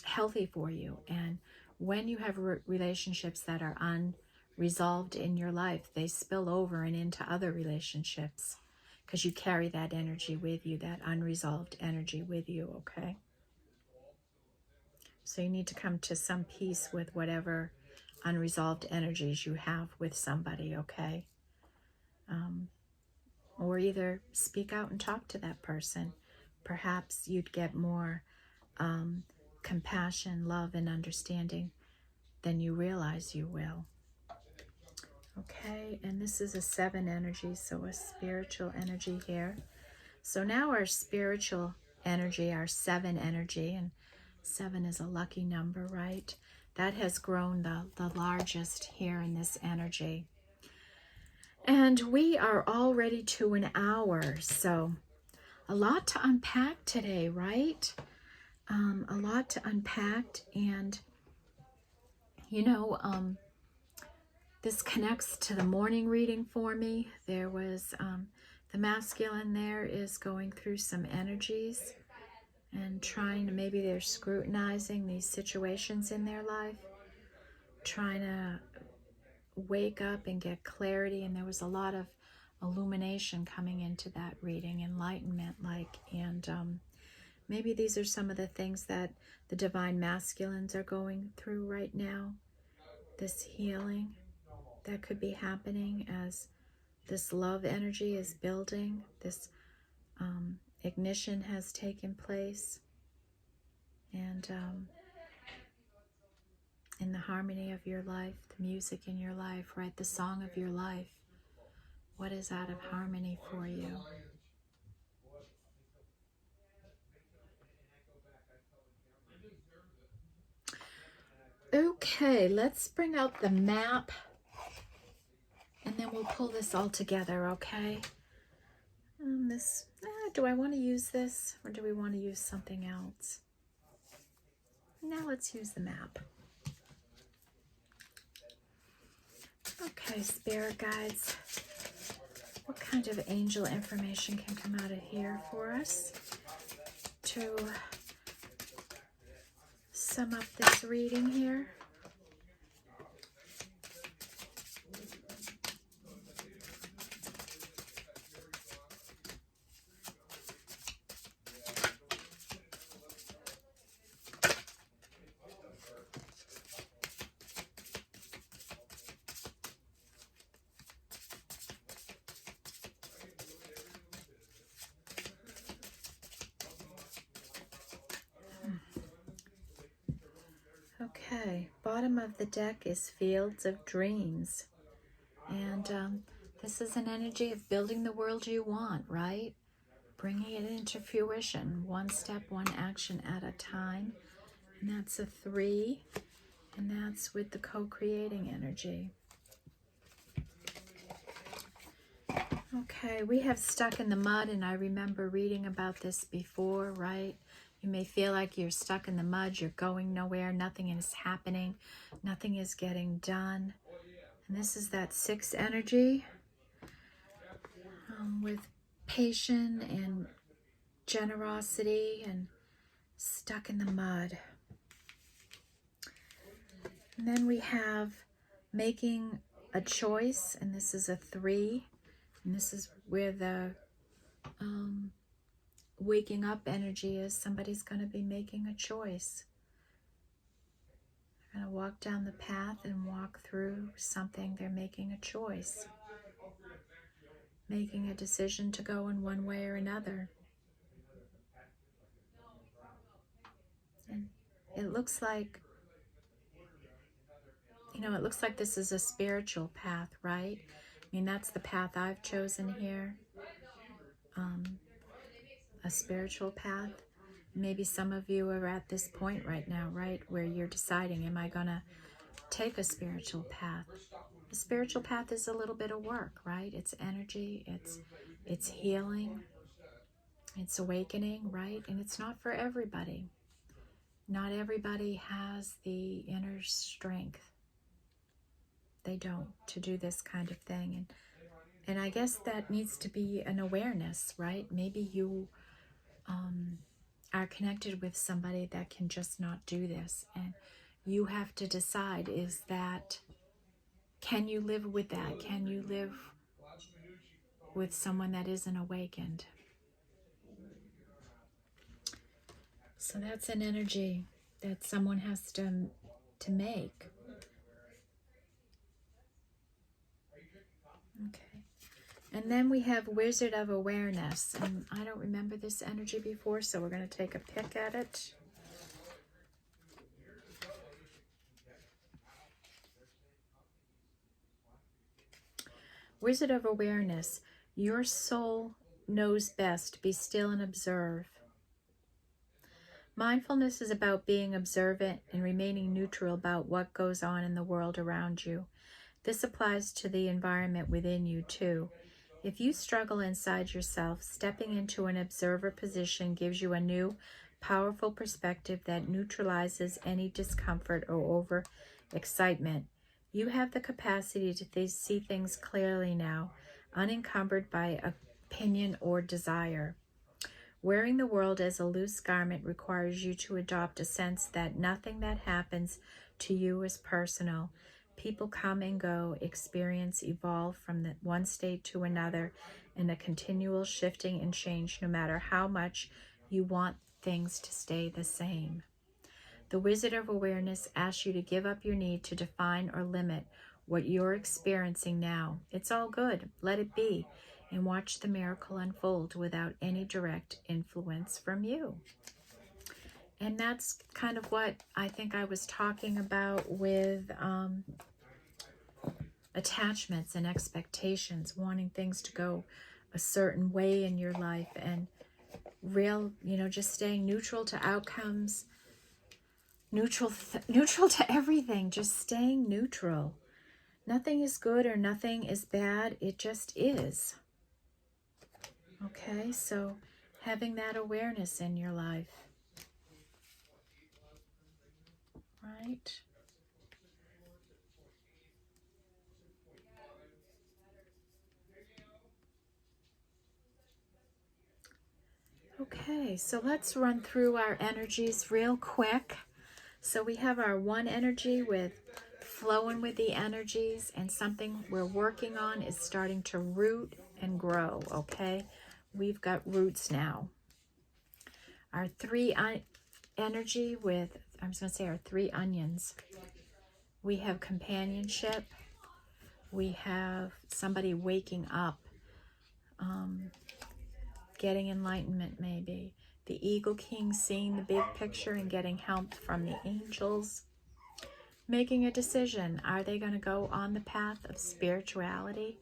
healthy for you. And when you have relationships that are unresolved in your life, they spill over and into other relationships, because you carry that energy with you, that unresolved energy with you, okay? So you need to come to some peace with whatever unresolved energies you have with somebody, okay? Or either speak out and talk to that person. Perhaps you'd get more compassion, love, and understanding than you realize you will. Okay, and this is a 7 energy, so a spiritual energy here. So now our spiritual energy, our 7 energy, and 7 is a lucky number, right? That has grown the largest here in this energy. And we are already to an hour, so a lot to unpack today, right? A lot to unpack, and you know, this connects to the morning reading for me. There was the masculine there is going through some energies and trying to, maybe they're scrutinizing these situations in their life, trying to wake up and get clarity. And there was a lot of illumination coming into that reading, enlightenment, like, and Maybe these are some of the things that the divine masculines are going through right now. This healing that could be happening as this love energy is building. This ignition has taken place. And in the harmony of your life, the music in your life, right? The song of your life. What is out of harmony for you? Okay, let's bring out the map and then we'll pull this all together, okay? Do I want to use this or do we want to use something else? Now let's use the map. Okay, spirit guides, what kind of angel information can come out of here for us to sum up this reading here? Okay, bottom of the deck is Fields of Dreams. And this is an energy of building the world you want, right? Bringing it into fruition, one step, one action at a time. And that's a 3, and that's with the co-creating energy. Okay, we have Stuck in the Mud, and I remember reading about this before, right? You may feel like you're stuck in the mud, you're going nowhere, nothing is happening, nothing is getting done. And this is that 6 energy with patience and generosity and stuck in the mud. And then we have making a choice, and this is a 3. And this is where the waking up energy is. Somebody's going to be making a choice. They're going to walk down the path and walk through something. They're making a choice. Making a decision to go in one way or another. And it looks like, it looks like this is a spiritual path, right? I mean, that's the path I've chosen here. A spiritual path. Maybe some of you are at this point right now, right? Where you're deciding, am I going to take a spiritual path? The spiritual path is a little bit of work, right? It's energy, it's healing, it's awakening, right? And it's not for everybody. Not everybody has the inner strength. They don't, to do this kind of thing. And I guess that needs to be an awareness, right? Maybe you are connected with somebody that can just not do this. And you have to decide, can you live with that? Can you live with someone that isn't awakened? So that's an energy that someone has to make. Okay. And then we have Wizard of Awareness. And I don't remember this energy before, so we're going to take a pick at it. Wizard of Awareness. Your soul knows best. Be still and observe. Mindfulness is about being observant and remaining neutral about what goes on in the world around you. This applies to the environment within you too. If you struggle inside yourself, stepping into an observer position gives you a new, powerful perspective that neutralizes any discomfort or over-excitement. You have the capacity to see things clearly now, unencumbered by opinion or desire. Wearing the world as a loose garment requires you to adopt a sense that nothing that happens to you is personal. People come and go, experience evolve from one state to another in a continual shifting and change, no matter how much you want things to stay the same. The Wizard of Awareness asks you to give up your need to define or limit what you're experiencing now. It's all good. Let it be. And watch the miracle unfold without any direct influence from you. And that's kind of what I think I was talking about with attachments and expectations, wanting things to go a certain way in your life, and just staying neutral to outcomes, neutral to everything, just staying neutral. Nothing is good or nothing is bad. It just is. Okay, so having that awareness in your life. Right? Okay, so let's run through our energies real quick. So we have our one energy with flowing with the energies, and something we're working on is starting to root and grow, okay? We've got roots now. Our three energy with, I was going to say our three onions. We have companionship. We have somebody waking up, getting enlightenment maybe. The Eagle King seeing the big picture and getting help from the angels. Making a decision. Are they going to go on the path of spirituality,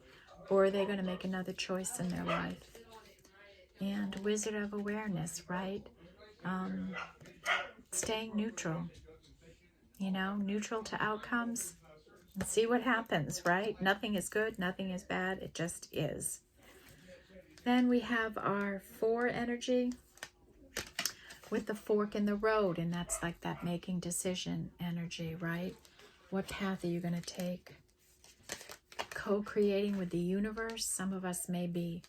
or are they going to make another choice in their life? And Wizard of Awareness, right? Staying neutral. Neutral to outcomes. And see what happens, right? Nothing is good, nothing is bad. It just is. Then we have our 4 energy with the fork in the road, and that's like that making decision energy, right? What path are you going to take? Co-creating with the universe. Some of us may be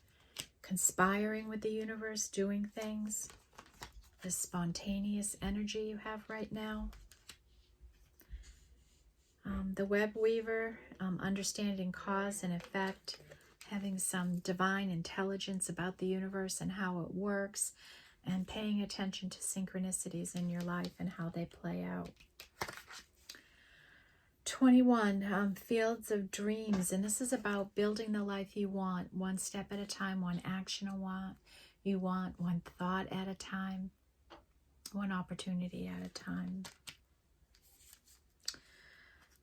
conspiring with the universe, doing things. The spontaneous energy you have right now. The web weaver, understanding cause and effect, having some divine intelligence about the universe and how it works, and paying attention to synchronicities in your life and how they play out. 21, fields of dreams, and this is about building the life you want, one step at a time, one action you want, one thought at a time, one opportunity at a time.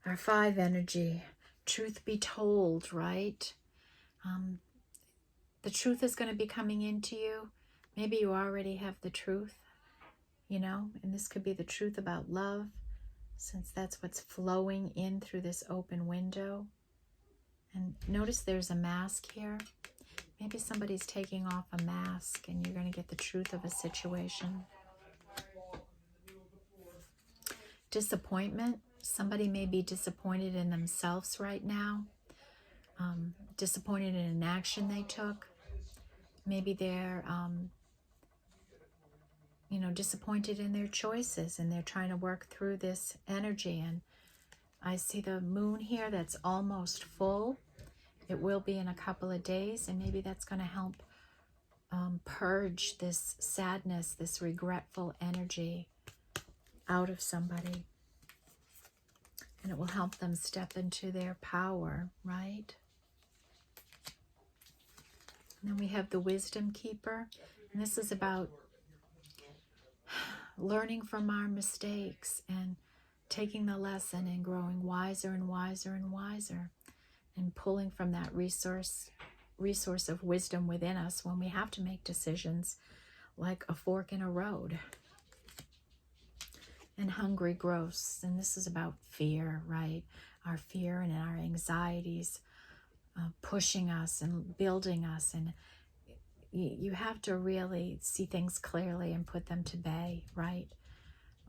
Our 5 energy, truth be told, right? The truth is going to be coming into you. Maybe you already have the truth, and this could be the truth about love, since that's what's flowing in through this open window. And notice there's a mask here. Maybe somebody's taking off a mask and you're going to get the truth of a situation. Disappointment. Somebody may be disappointed in themselves right now. Disappointed in an action they took. Maybe they're, disappointed in their choices, and they're trying to work through this energy. And I see the moon here that's almost full. It will be in a couple of days, and maybe that's going to help purge this sadness, this regretful energy out of somebody. And it will help them step into their power, right? And then we have the wisdom keeper. And this is about learning from our mistakes and taking the lesson and growing wiser and wiser and wiser, and pulling from that resource of wisdom within us when we have to make decisions, like a fork in a road. And hungry growths, and this is about fear, right? Our fear and our anxieties pushing us and building us, and you have to really see things clearly and put them to bay, right?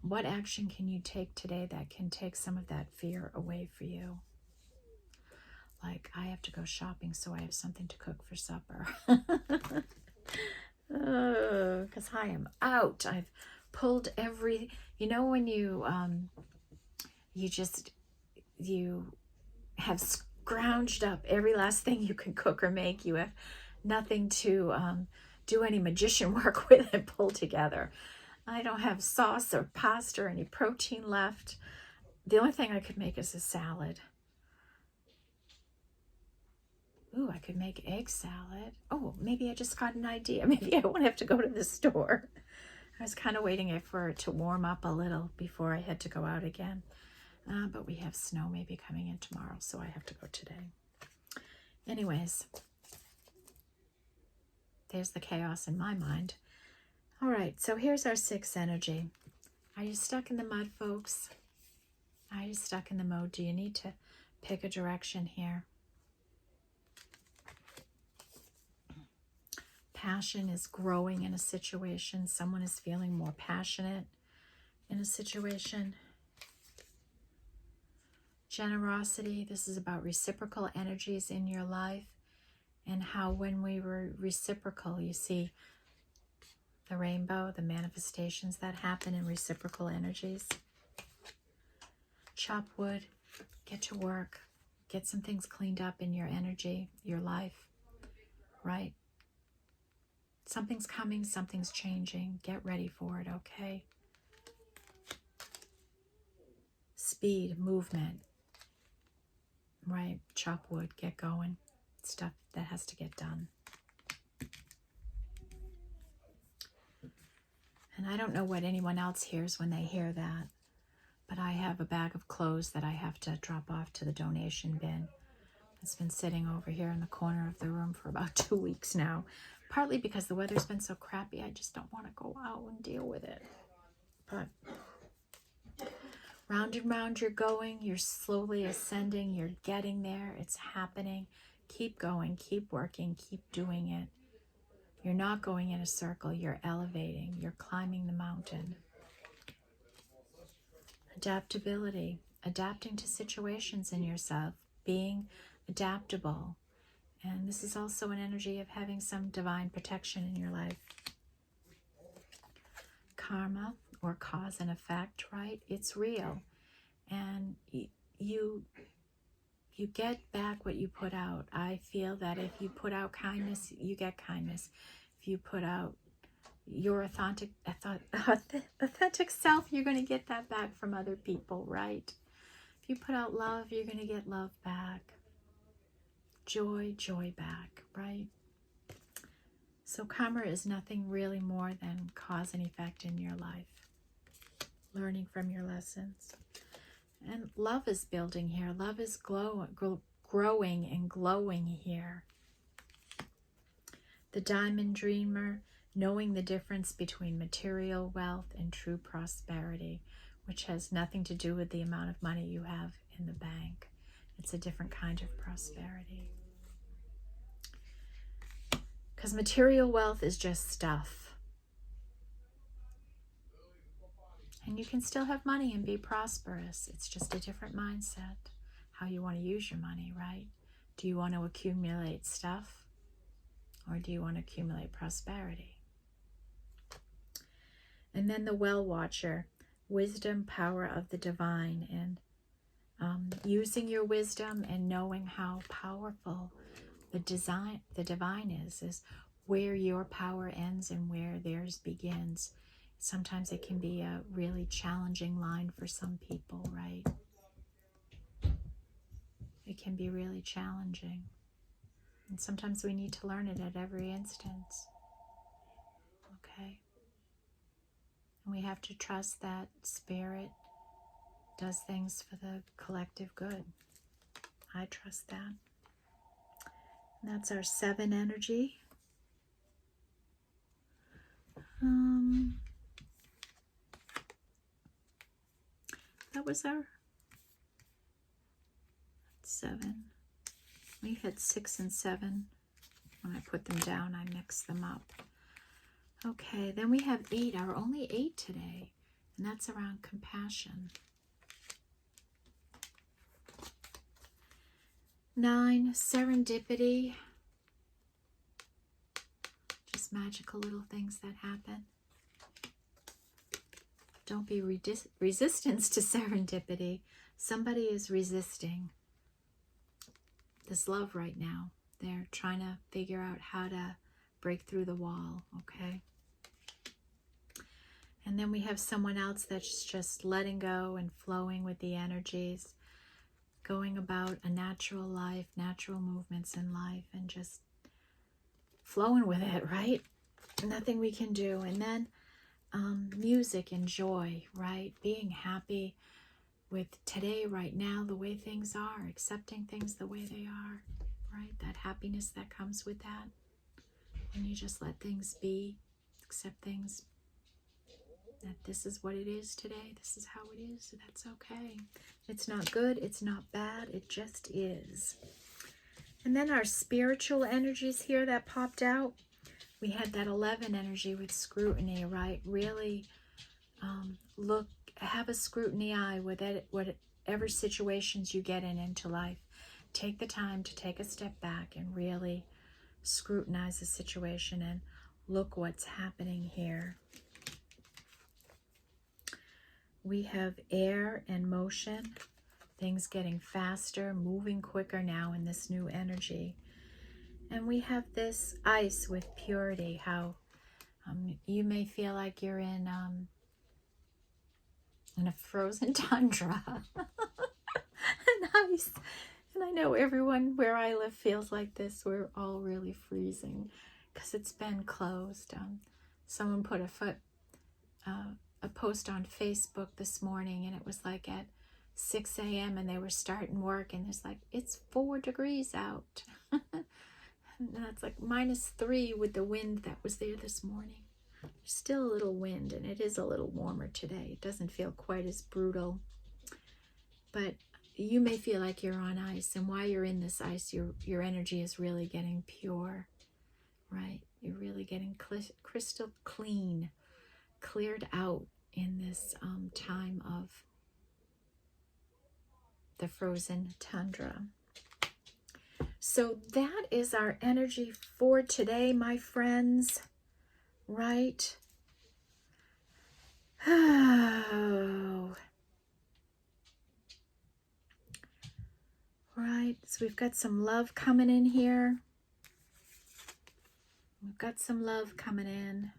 What action can you take today that can take some of that fear away for you? Like, I have to go shopping so I have something to cook for supper. Because I am out. I've pulled every, when you have scrounged up every last thing you can cook or make. You have nothing to do any magician work with and pull together. I don't have sauce or pasta or any protein left. The only thing I could make is a salad. Ooh, I could make egg salad. Oh, maybe I just got an idea. Maybe I won't have to go to the store. I was kind of waiting for it to warm up a little before I had to go out again. But we have snow maybe coming in tomorrow, so I have to go today. Anyways, there's the chaos in my mind. All right, so here's our 6th energy. Are you stuck in the mud, folks? Are you stuck in the mode? Do you need to pick a direction here? Passion is growing in a situation. Someone is feeling more passionate in a situation. Generosity, this is about reciprocal energies in your life and how when we were reciprocal, you see the rainbow, the manifestations that happen in reciprocal energies. Chop wood, get to work, get some things cleaned up in your energy, your life, right? Something's coming, something's changing. Get ready for it, okay? Speed, movement, right? Chop wood, get going. Stuff that has to get done. And I don't know what anyone else hears when they hear that, but I have a bag of clothes that I have to drop off to the donation bin. It's been sitting over here in the corner of the room for about 2 weeks now. Partly because the weather's been so crappy, I just don't want to go out and deal with it. But round and round you're going, you're slowly ascending, you're getting there, it's happening. Keep going, keep working, keep doing it. You're not going in a circle, you're elevating, you're climbing the mountain. Adaptability, adapting to situations in yourself, being adaptable. And this is also an energy of having some divine protection in your life. Karma, or cause and effect, right? It's real. And you get back what you put out. I feel that if you put out kindness, you get kindness. If you put out your authentic self, you're going to get that back from other people, right? If you put out love, you're going to get love back. Joy back, right? So karma is nothing really more than cause and effect in your life. Learning from your lessons. And love is building here. Love is growing and glowing here. The diamond dreamer, knowing the difference between material wealth and true prosperity, which has nothing to do with the amount of money you have in the bank. It's a different kind of prosperity. Because material wealth is just stuff. And you can still have money and be prosperous. It's just a different mindset, how you want to use your money, right? Do you want to accumulate stuff? Or do you want to accumulate prosperity? And then the well watcher, wisdom, power of the divine, and using your wisdom and knowing how powerful the divine is where your power ends and where theirs begins. Sometimes it can be a really challenging line for some people, right? It can be really challenging. And sometimes we need to learn it at every instance. Okay? And we have to trust that Spirit does things for the collective good. I trust that. And that's our 7 energy. That was our 7. We had 6 and 7. When I put them down, I mixed them up. Okay, then we have 8, our only 8 today, and that's around compassion. 9, serendipity. Just magical little things that happen. Don't be resistance to serendipity. Somebody is resisting this love right now. They're trying to figure out how to break through the wall, okay? And then we have someone else that's just letting go and flowing with the energies, going about a natural life, natural movements in life, and just flowing with it, right? Nothing we can do. And then music and joy, right? Being happy with today, right now, the way things are, accepting things the way they are, right? That happiness that comes with that. When you just let things be, accept things, that this is what it is today, this is how it is, that's okay. It's not good, it's not bad, it just is. And then our spiritual energies here that popped out, we had that 11 energy with scrutiny, right? Really look, have a scrutiny eye with it, whatever situations you get into life. Take the time to take a step back and really scrutinize the situation and look what's happening here. We have air and motion, things getting faster, moving quicker now in this new energy. And we have this ice with purity, how you may feel like you're in a frozen tundra. Nice. And I know everyone where I live feels like this. We're all really freezing because it's been closed. Someone put a post on Facebook this morning, and it was like at 6 a.m. and they were starting work, and there's like, it's 4 degrees out. And that's like -3 with the wind that was there this morning. There's still a little wind, and it is a little warmer today. It doesn't feel quite as brutal. But you may feel like you're on ice, and while you're in this ice, your energy is really getting pure, right? You're really getting crystal clean, cleared out in this time of the frozen tundra. So that is our energy for today, my friends, right? Oh. Right, so we've got some love coming in here. We've got some love coming in.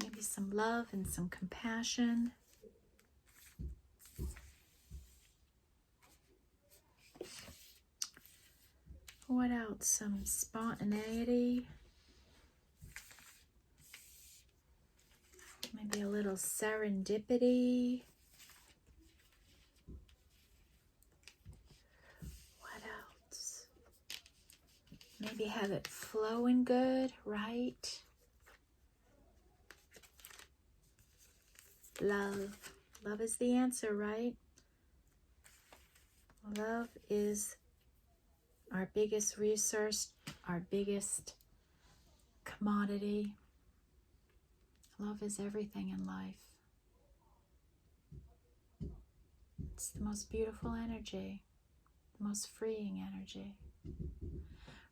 Maybe some love and some compassion. What else? Some spontaneity. Maybe a little serendipity. What else? Maybe have it flowing good, right? Love. Love is the answer, right? Love is our biggest resource, our biggest commodity. Love is everything in life. It's the most beautiful energy, the most freeing energy,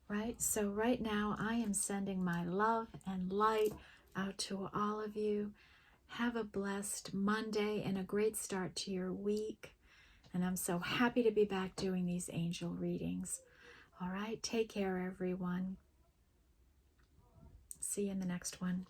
right? So right now I am sending my love and light out to all of you. Have a blessed Monday and a great start to your week. And I'm so happy to be back doing these angel readings. All right, take care, everyone. See you in the next one.